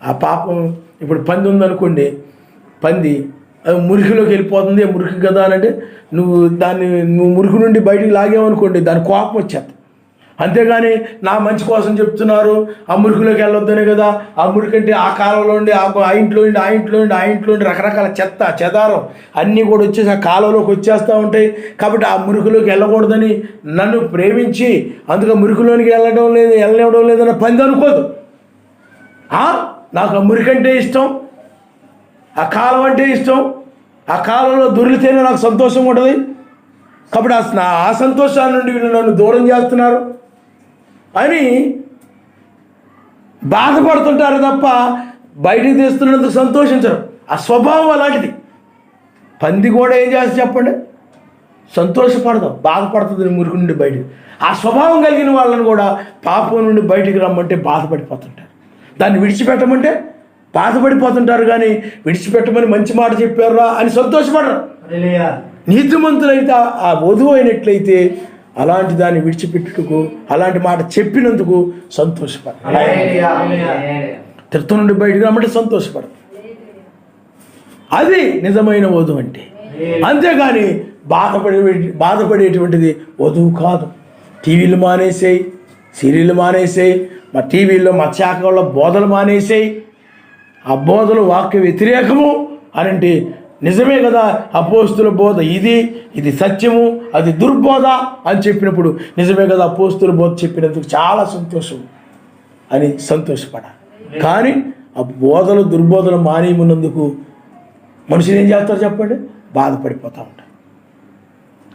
ఆ పాపం ఇప్పుడు పంది ఉందనుకోండి, పంది అది మురికిలోకి వెళ్ళిపోతుంది, మురికి కదా అని అంటే నువ్వు మురికి నుండి బయటికి లాగేమనుకోండి, దాని కోపం వచ్చేది. అంతేగాని నా మంచి కోసం చెప్తున్నారు, ఆ మురికిలోకి వెళ్ళొద్దనే కదా. ఆ మురికి అంటే ఆ కాలంలో ఉండి, ఆ ఇంట్లో ఉండి రకరకాల చెత్త చెదారం అన్నీ కూడా వచ్చేసి ఆ కాలంలోకి వచ్చేస్తూ ఉంటాయి. కాబట్టి ఆ మురికిలోకి వెళ్ళకూడదని నన్ను ప్రేమించి అందుకే మురికిలోనికి వెళ్ళనివ్వడం లేదని పంది అనుకోదు. నాకు ఆ మురికి అంటే ఇష్టం, ఆ కాలం అంటే ఇష్టం, ఆ కాలంలో దొరికితేనే నాకు సంతోషం ఉంటుంది. కాబట్టి ఆ సంతోషాల నుండి వీళ్ళు నన్ను దూరం చేస్తున్నారు అని బాధపడుతుంటారు తప్ప బయటికి తీస్తున్నందుకు సంతోషించరు. ఆ స్వభావం అలాంటిది. పంది కూడా ఏం చేస్తే చెప్పండి? సంతోషపడదాం, బాధపడుతుంది మురికి నుండి బయటికి. ఆ స్వభావం కలిగిన వాళ్ళని కూడా పాపం నుండి బయటికి రమ్మంటే బాధపడిపోతుంటారు, దాన్ని విడిచిపెట్టమంటే బాధపడిపోతుంటారు. కానీ విడిచిపెట్టమని మంచి మాట చెప్పారా అని సంతోషపడరు. నీతిమంతులైతే ఆ వధువు అయినట్లయితే అలాంటి దాన్ని విడిచిపెట్టుటకు, అలాంటి మాట చెప్పినందుకు సంతోషపడ. తిరుత నుండి బయటకు రమ్మంటే సంతోషపడ. అది నిజమైన వధువు అంటే. అంతేగాని బాధపడేటువంటిది వధువు కాదు. టీవీలు మానేసేయి, సీరియళ్ళు మానేసేయి, మా టీవీల్లో మత్స్యాకల బోధలు మానేసేయి. ఆ బోధలు వాక్య వ్యతిరేకము అని అంటే నిజమే కదా. అపోస్తుల బోధ ఇది సత్యము, అది దుర్బోధ అని చెప్పినప్పుడు నిజమే కదా, అపోస్తుల బోధ చెప్పినందుకు చాలా సంతోషం అని సంతోషపడాలి. కానీ ఆ బోధలు దుర్బోధలు మానేమున్నందుకు మనుషులు ఏం చేస్తారు చెప్పండి? బాధపడిపోతూ ఉంటారు.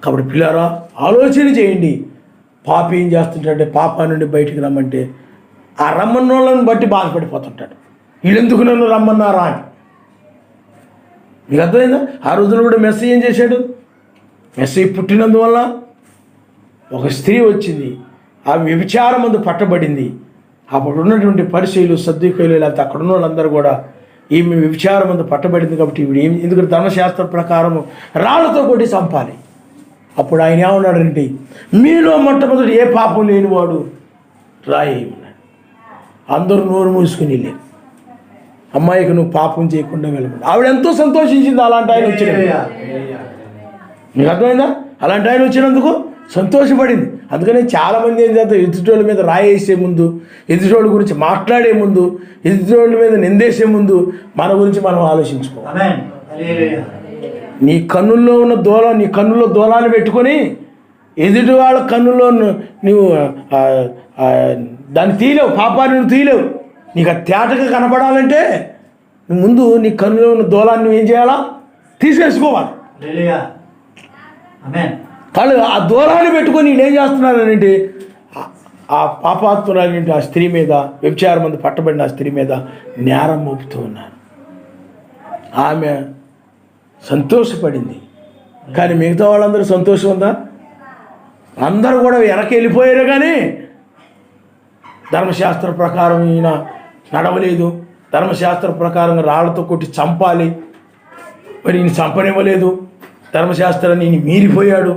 కాబట్టి పిల్లారా, ఆలోచన చేయండి. పాపి ఏం చేస్తుంటాడంటే పాపా నుండి బయటికి రమ్మంటే ఆ రమ్మన్నోళ్ళని బట్టి బాధపడిపోతుంటాడు. వీళ్ళెందుకు నన్ను రమ్మన్నారా అని. మీకు అర్థమైందా? ఆ రోజున కూడా మెస్సీ ఏం చేశాడు? మెస్సీ పుట్టినందువల్ల ఒక స్త్రీ వచ్చింది, ఆ వ్యభిచారమందు పట్టబడింది. అప్పుడు ఉన్నటువంటి పరిచయులు, సద్దూకయులు, లేకపోతే అక్కడ ఉన్న వాళ్ళందరూ కూడా ఈమె వ్యభిచారమందు పట్టబడింది కాబట్టి ఇవి ఎందుకంటే ధర్మశాస్త్ర ప్రకారము రాళ్లతో కొట్టి చంపాలి. అప్పుడు ఆయన ఏమన్నాడంటే, మీలో మొట్టమొదటి ఏ పాపం లేనివాడు రాయి. అందరూ నోరు మూసుకుని లేదు, అమ్మాయికి నువ్వు పాపం చేయకుండా వెళ్ళమని. ఆవిడ ఎంతో సంతోషించింది అలాంటి ఆయన వచ్చినప్పుడు. మీకు అర్థమైందా? అలాంటి ఆయన వచ్చినందుకు సంతోషపడింది. అందుకని చాలామంది ఏం చేస్తారు, ఎదుటోళ్ళ మీద రాయేసే ముందు, ఎదుటోళ్ళ గురించి మాట్లాడే ముందు, ఎదుటోళ్ళ మీద నిందేసే ముందు మన గురించి మనం ఆలోచించుకోవాలి. నీ కన్నుల్లో ఉన్న నీ కన్నుల్లో దూలాన్ని పెట్టుకొని ఎదుటి వాళ్ళ కన్నుల్లో నువ్వు దాన్ని తీయలేవు, పాపాన్ని నువ్వు తీయలేవు. నీకు ఆ తేటగా కనపడాలంటే నువ్వు ముందు నీ కన్నులో ఉన్న దూలాన్ని నువ్వు ఏం చేయాలా? తీసేసుకోవాలి. వాళ్ళు ఆ దూలాన్ని పెట్టుకొని నేను ఏం చేస్తున్నానంటే ఆ పాపాత్మురాలంటే ఆ స్త్రీ మీద, వ్యభిచారమందు పట్టబడిన ఆ స్త్రీ మీద నేరం మోపుతూ ఉన్నారు. ఆమె సంతోషపడింది, కానీ మిగతా వాళ్ళందరూ సంతోషం ఉందా? అందరూ కూడా వెనక్కి వెళ్ళిపోయారు. కానీ ధర్మశాస్త్ర ప్రకారం ఈయన నడవలేదు, ధర్మశాస్త్ర ప్రకారం రాళ్లతో కొట్టి చంపాలి, మరి ఈయన చంపనివ్వలేదు, ధర్మశాస్త్రాన్ని ఈయన మీరిపోయాడు,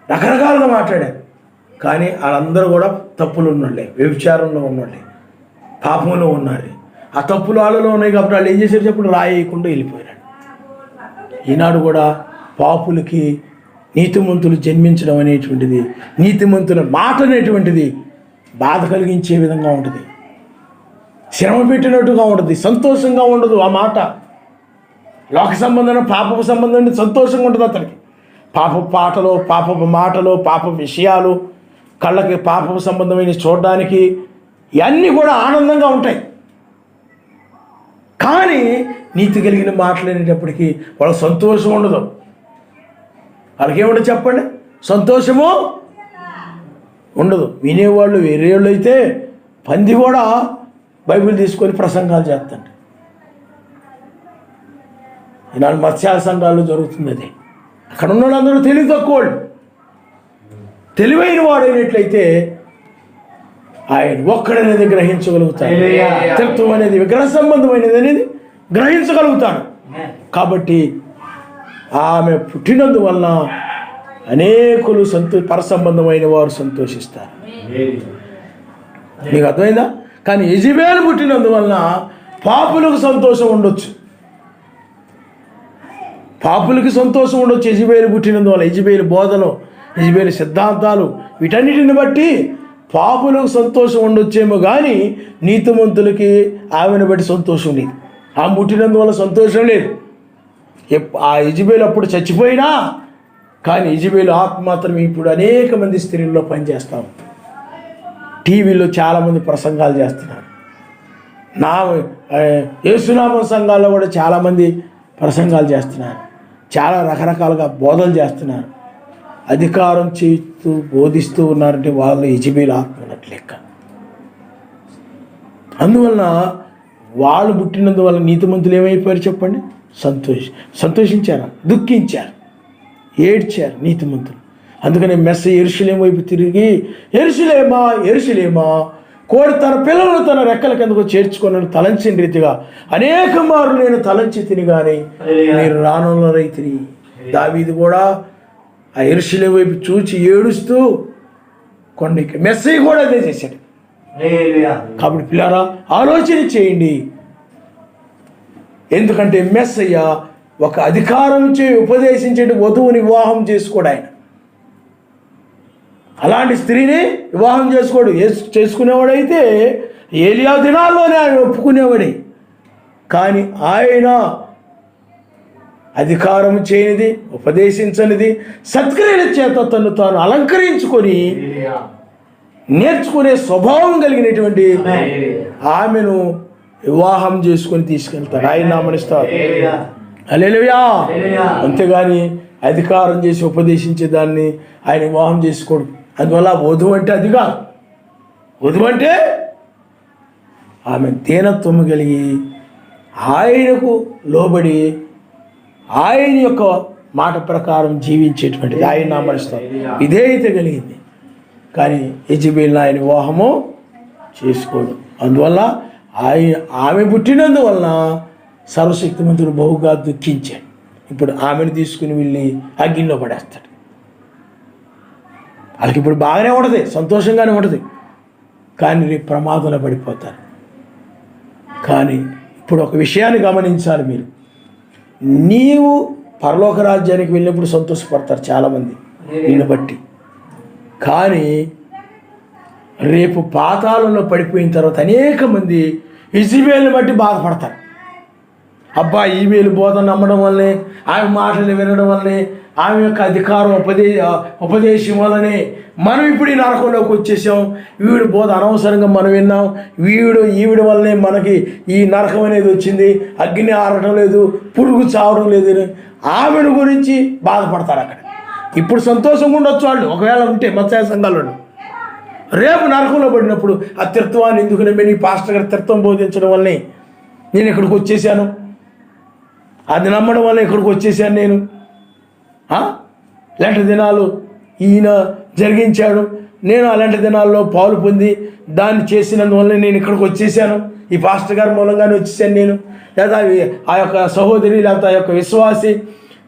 రకరకాలుగా మాట్లాడారు. కానీ వాళ్ళందరూ కూడా తప్పులు ఉన్నోళ్ళే, వ్యభిచారంలో ఉన్నోళ్ళే, పాపంలో ఉన్నారు. ఆ తప్పులు వాళ్ళలో ఉన్నాయి కాబట్టి వాళ్ళు ఏం చేశారు చెప్పండి? రాయకుండా వెళ్ళిపోయారు. ఈనాడు కూడా పాపులకి నీతిమంతులు జన్మించడం అనేటువంటిది, నీతిమంతుల మాట అనేటువంటిది బాధ కలిగించే విధంగా ఉంటుంది, శ్రమ పెట్టినట్టుగా ఉంటుంది, సంతోషంగా ఉండదు. ఆ మాట లోక సంబంధం, పాపపు సంబంధం సంతోషంగా ఉంటుంది అతనికి. పాపపు పాటలు, పాపపు మాటలు, పాపపు విషయాలు, కళ్ళకి పాపపు సంబంధమైన చూడడానికి ఇవన్నీ కూడా ఆనందంగా ఉంటాయి. కానీ నీతి కలిగిన మాట్లాడేటప్పటికీ వాళ్ళకి సంతోషం ఉండదు. వాళ్ళకి ఏముండదు చెప్పండి? సంతోషము ఉండదు. వినేవాళ్ళు వేరే వాళ్ళు అయితే పంది కూడా బైబిల్ తీసుకొని ప్రసంగాలు చేస్తుంటారు. ఈనాడు మత్స్యాల సంఘాల్లో జరుగుతుంది అది. అక్కడ ఉన్న వాళ్ళందరూ తెలివి తక్కువ వాళ్ళు. తెలివైన వాడైనట్లయితే ఆయన ఒక్కడనేది గ్రహించగలుగుతాడు. తత్వం అనేది విగ్రహ సంబంధమైనది అనేది గ్రహించగలుగుతాడు. కాబట్టి ఆమె పుట్టినందువలన అనేకులు పరసంబంధమైన వారు సంతోషిస్తారు. నీకు అర్థమైందా? కానీ యెజబెలు పుట్టినందువలన పాపులకు సంతోషం ఉండొచ్చు, పాపులకి సంతోషం ఉండొచ్చు. యెజబెలు పుట్టినందువల్ల యెజబెలు బోధలు, యెజబెలు సిద్ధాంతాలు, వీటన్నిటిని బట్టి పాపులకు సంతోషం ఉండొచ్చేమో కానీ నీతిమంతులకి ఆమెను బట్టి సంతోషం లేదు. ఆమె పుట్టినందువల్ల సంతోషం లేదు. ఆ యెజబెలు అప్పుడు చచ్చిపోయినా కానీ యెజబెలు ఆత్మ మాత్రం ఇప్పుడు అనేక మంది స్త్రీల్లో పనిచేస్తాం. టీవీలో చాలామంది ప్రసంగాలు చేస్తున్నారు. యేసునామం సంఘాల్లో కూడా చాలామంది ప్రసంగాలు చేస్తున్నారు, చాలా రకరకాలుగా బోధలు చేస్తున్నారు. అధికారం చేస్తూ బోధిస్తూ ఉన్నారంటే వాళ్ళు యెజబెలు ఆత్మ ఉన్నట్లు లెక్క. అందువలన వాళ్ళు పుట్టినందువల్ల నీతిమంతులు ఏమైపోయారు చెప్పండి? సంతోషించారు, దుఃఖించారు, ఏడ్చారు నీతిమంతులు. అందుకని మెస్సయ్య యెరూషలేము వైపు తిరిగి, యెరూషలేమా యెరూషలేమా, కోడి తన పిల్లలను తన రెక్కల కిందకు చేర్చుకున్నాను తలంచిన రీతిగా అనేక మార్లు నేను తలంచి తిని కానీ మీరు రానున్న రైతుని. దావీదు కూడా ఆ యెరూషలేము వైపు చూచి ఏడుస్తూ కొండకి. మెస్సయ్య కూడా అదే చేశాడు. కాబట్టి పిల్లారా ఆలోచన చేయండి. ఎందుకంటే మెస్సయ్య ఒక అధికారం ఉపదేశించే వధువుని వివాహం చేసుకోడు. ఆయన అలాంటి స్త్రీని వివాహం చేసుకోడు. చేసుకునేవాడైతే ఏలియా దినాల్లోనే ఆయన ఒప్పుకునేవాడే. కానీ ఆయన అధికారం చేయనిది, ఉపదేశించనిది, సత్క్రియల చేత తను తాను అలంకరించుకొని నేర్చుకునే స్వభావం కలిగినటువంటి ఆమెను వివాహం చేసుకొని తీసుకెళ్తాడు. ఆయన నామనిస్తారు. హల్లెలూయా. అంతేగాని అధికారం చేసి ఉపదేశించే దాన్ని ఆయన వివాహం చేసుకోడు. అందువల్ల వధువు అంటే అది కాదు. వధువు అంటే ఆమె దీనత్వము కలిగి ఆయనకు లోబడి ఆయన యొక్క మాట ప్రకారం జీవించేటువంటిది. ఆయన నామనిస్తారు. విధేయత కలిగింది. కానీ యెజబెల్ ఆయన వివాహము చేసుకోడు. అందువల్ల ఆమె పుట్టినందువలన సర్వశక్తిమంతుడు బహుగా దుఃఖించాడు. ఇప్పుడు ఆమెను తీసుకుని వెళ్ళి అగ్నిలో పడేస్తాడు. వాళ్ళకి ఇప్పుడు బాగానే ఉంటుంది, సంతోషంగానే ఉంటుంది. కానీ రేపు ప్రమాదంలో పడిపోతారు. కానీ ఇప్పుడు ఒక విషయాన్ని గమనించాలి మీరు. నీవు పరలోక రాజ్యానికి వెళ్ళినప్పుడు సంతోషపడతారు చాలామంది నిన్ను బట్టి. కానీ రేపు పాతాళంలో పడిపోయిన తర్వాత అనేక మంది యెజబెల్ని బట్టి బాధపడతారు. అబ్బా ఈమెయిల్ బోధన నమ్మడం వల్లనే, ఆమె మాటలు వినడం వల్లనే, ఆమె యొక్క అధికారం ఉపదేశం వల్లనే మనం ఇప్పుడు ఈ నరకంలోకి వచ్చేసాం. వీడు బోధ అనవసరంగా మనం విన్నాం. ఈవిడ వల్లనే మనకి ఈ నరకం అనేది వచ్చింది. అగ్ని ఆరడం లేదు, పురుగు చావడం లేదు. ఆమెను గురించి బాధపడతారు. అక్కడ ఇప్పుడు సంతోషంగా ఉండొచ్చు వాళ్ళు, ఒకవేళ ఉంటే మత్స్య సంఘాలు. రేపు నరకంలో పడినప్పుడు ఆ తీర్థవాన్ని ఎందుకు నమ్మి, నీ పాస్టర్ గారు తీర్థం బోధించడం వల్లనే నేను ఇక్కడికి వచ్చేసాను, అది నమ్మడం వల్ల ఇక్కడికి వచ్చేసాను నేను. ఇలాంటి దినాలు ఈయన జరిగించాడు, నేను అలాంటి దినాల్లో పాలు పొంది దాన్ని చేసినందువల్ల నేను ఇక్కడికి వచ్చేసాను, ఈ పాస్టర్ గారి మూలంగానే వచ్చేసాను నేను. లేదా ఆ యొక్క సహోదరి లేకపోతే ఆ యొక్క విశ్వాసి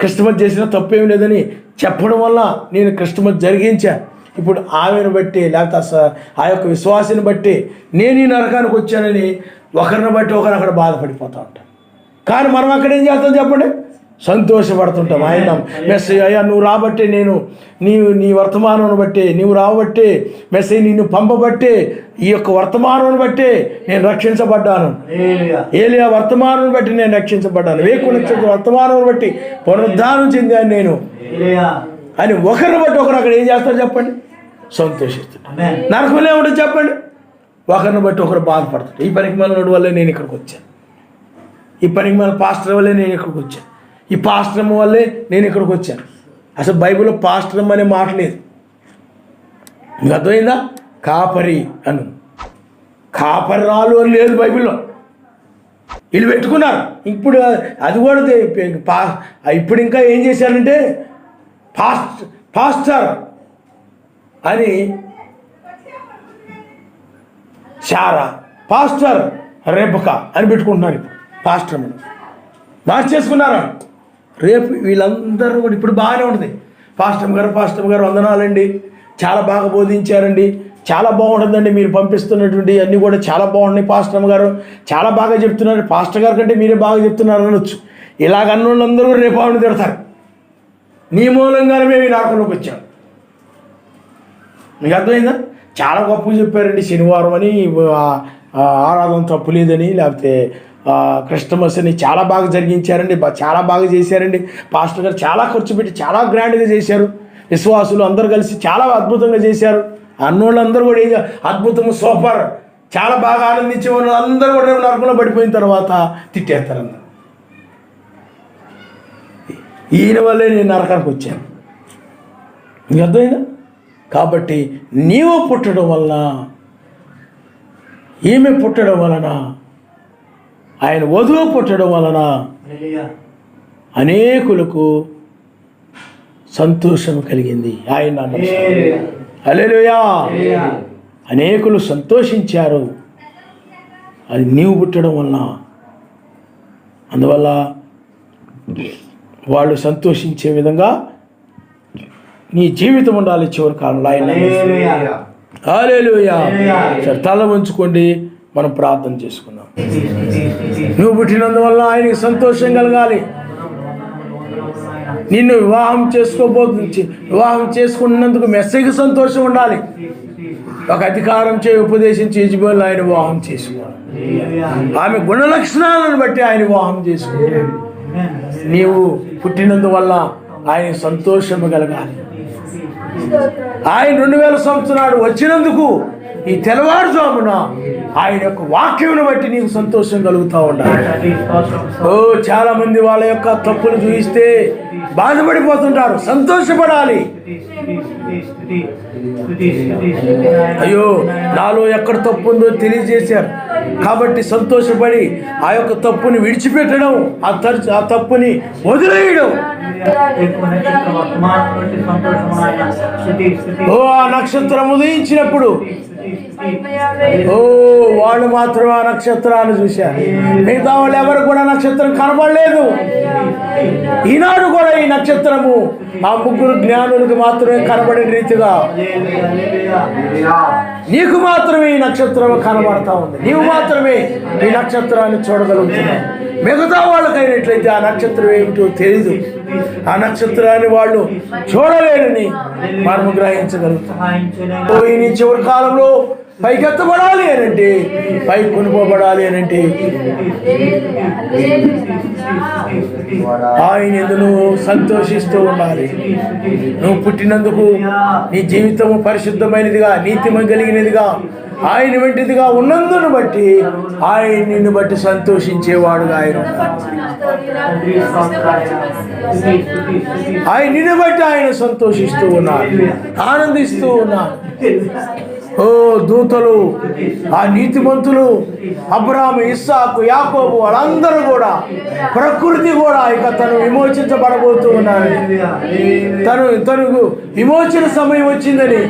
క్రిస్టమస్ చేసిన తప్పేం లేదని చెప్పడం వల్ల నేను క్రిస్టమస్ జరిగించాను. ఇప్పుడు ఆమెను బట్టి లేకపోతే ఆ యొక్క విశ్వాసిని బట్టి నేను ఈ నరకానికి వచ్చానని ఒకరిని బట్టి ఒకరు అక్కడ బాధపడిపోతూ ఉంటాను. కానీ మనం అక్కడ ఏం చేస్తాం చెప్పండి? సంతోషపడుతుంటాం. ఆయన మెస్సయ్య అయ్యా నువ్వు రాబట్టే నేను నీ వర్తమానం బట్టి, నీవు రాబట్టే మెస్సయ్య నిన్ను పంపబట్టే, ఈ యొక్క వర్తమానం బట్టే నేను రక్షించబడ్డాను. ఏలియా వర్తమానం బట్టి నేను రక్షించబడ్డాను. వేకుల వర్తమానం బట్టి పునరుద్ధానం చెందాను నేను అని ఒకరిని బట్టి ఒకరు అక్కడ ఏం చేస్తారు చెప్పండి? సంతోషిస్తారు. నరకంలో ఏముంటుంది చెప్పండి? ఒకరిని బట్టి ఒకరు బాధపడతారు. ఈ పనికి మనోడి వల్లే నేను ఇక్కడికి వచ్చాను, ఈ పనికి మన పాస్టర్ వల్లే నేను ఇక్కడికి వచ్చాను, ఈ పాస్టరమ్మ వల్లే నేను ఇక్కడికి వచ్చాను. అసలు బైబిల్లో పాస్టరమ్మ అనే మాట లేదు. మీకు అర్థమైందా? కాపరి అను, కాపరి రాలు అని లేదు బైబిల్లో. వీళ్ళు పెట్టుకున్నారు. ఇప్పుడు అది కూడా ఇప్పుడు ఇంకా ఏం చేశారంటే పాస్టర్ అని శారా, పాస్టర్ రెబకా అని పెట్టుకుంటున్నారు. ఇప్పుడు పాస్టర్ మార్చేసుకున్నారు. రేపు వీళ్ళందరూ కూడా ఇప్పుడు బాగానే ఉంటుంది. పాస్టర్ గారు వందనాలండి, చాలా బాగా బోధించారండి, చాలా బాగుంటుందండి, మీరు పంపిస్తున్నటువంటి అన్నీ కూడా చాలా బాగున్నాయి, పాస్టర్ గారు చాలా బాగా చెప్తున్నారు, పాస్టర్ గారు కంటే మీరే బాగా చెప్తున్నారు అనొచ్చు. ఇలాగ అన్నోళ్ళందరూ కూడా రేపు ఆవిడ తిడతారు. నీ మూలంగానే మేము ఈ నరకంలోకి వచ్చాం. మీకు అర్థమైందా? చాలా గొప్పగా చెప్పారండి, శనివారం అని ఆరాధన తప్పు లేదని, లేకపోతే క్రిస్టమస్ అని చాలా బాగా జరిగించారండి, చాలా బాగా చేశారండి, పాస్టర్ గారు చాలా ఖర్చు పెట్టి చాలా గ్రాండ్గా చేశారు, విశ్వాసులు అందరూ కలిసి చాలా అద్భుతంగా చేశారు. అన్నోళ్ళందరూ కూడా ఏం అద్భుతం, సూపర్, చాలా బాగా ఆనందించే వాళ్ళు అందరూ కూడా నరకంలో పడిపోయిన తర్వాత తిట్టేస్తారు అందరూ. ఈయన వల్లే నేను నరకానికి వచ్చాను. నీకు అర్థమైందా? కాబట్టి నీవు పుట్టడం వలన, ఈమె పుట్టడం వలన, ఆయన వధువు పుట్టడం వలన అనేకులకు సంతోషం కలిగింది. ఆయన హల్లెలూయా. అనేకులు సంతోషించారు, అది నీవు పుట్టడం వలన. అందువల్ల వాళ్ళు సంతోషించే విధంగా నీ జీవితం ఉండాలి చివరి కాలంలో. ఆయన హల్లెలూయా. సరే, తల ఉంచుకోండి, మనం ప్రార్థన చేసుకుందాం. నువ్వు పుట్టినందువల్ల ఆయనకి సంతోషం కలగాలి. నిన్ను వివాహం చేసుకున్నందుకు మెస్సీకి సంతోషం ఉండాలి. ఒక అధికారం ఉపదేశించి యజమానులు ఆయన వివాహం చేసుకోవాలి. ఆమె గుణ లక్షణాలను బట్టి ఆయన వివాహం చేసుకుంటాడు. నీవు పుట్టినందువల్ల ఆయన సంతోషము కలగాలి. ఆయన 2000 సంవత్సరాలు వచ్చినందుకు ఈ తెల్లవారుజామున ఆయన యొక్క వాక్యమును బట్టి నీకు సంతోషం కలుగుతూ ఉండాలి. చాలా మంది వాళ్ళ యొక్క తప్పులు చూపిస్తే బాధపడిపోతుంటారు. సంతోషపడాలి. అయ్యో, నాలో ఎక్కడ తప్పు ఉందో తెలియజేశారు కాబట్టి సంతోషపడి ఆ యొక్క తప్పుని విడిచిపెట్టడం, ఆ తప్పుని వదిలేయడం. ఆ నక్షత్రం ఉదయించినప్పుడు వాళ్ళు మాత్రం ఆ నక్షత్రాన్ని చూశారు. మిగతా వాళ్ళు ఎవరు కూడా నక్షత్రం కనబడలేదు. ఈనాడు కూడా ఈ నక్షత్రము ఆ 3 జ్ఞానులకు మాత్రమే కనబడే రీతిగా నీకు మాత్రమే ఈ నక్షత్రం కనబడతా ఉంది. నీవు మాత్రమే ఈ నక్షత్రాన్ని చూడగలుగుతున్నావు. మిగతా వాళ్ళకైనట్లయితే ఆ నక్షత్రం ఏమిటో తెలీదు. ఆ నక్షత్రాన్ని వాళ్ళు చూడలేరని మనము గ్రహించగలుగుతాం. ఈ చివరి కాలంలో పైకెత్తబడాలి అనంటే, పై కొనుకోబడాలి అనంటే ఆయన ఎందుకు సంతోషిస్తూ ఉండాలి. నువ్వు పుట్టినందుకు నీ జీవితము పరిశుద్ధమైనదిగా, నీతిమ కలిగినదిగా, ఆయన వెంటిదిగా ఉన్నందును బట్టి ఆయన నిన్ను బట్టి సంతోషించేవాడుగా ఆయన నిన్ను బట్టి ఆయన సంతోషిస్తూ ఉన్నారు, ఆనందిస్తూ ఉన్నారు. దూతలు, ఆ నీతిమంతులు, అబ్రాహాము, ఇస్సాకు, యాకోబు వాళ్ళందరూ కూడా, ప్రకృతి కూడా ఇక తను విమోచించబడబోతూ ఉన్నారు. తనకు విమోచన సమయం వచ్చిందని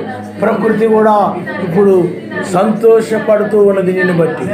ప్రకృతి కూడా ఇప్పుడు సంతోషపడుతూ ఉన్నది నిన్ను బట్టి.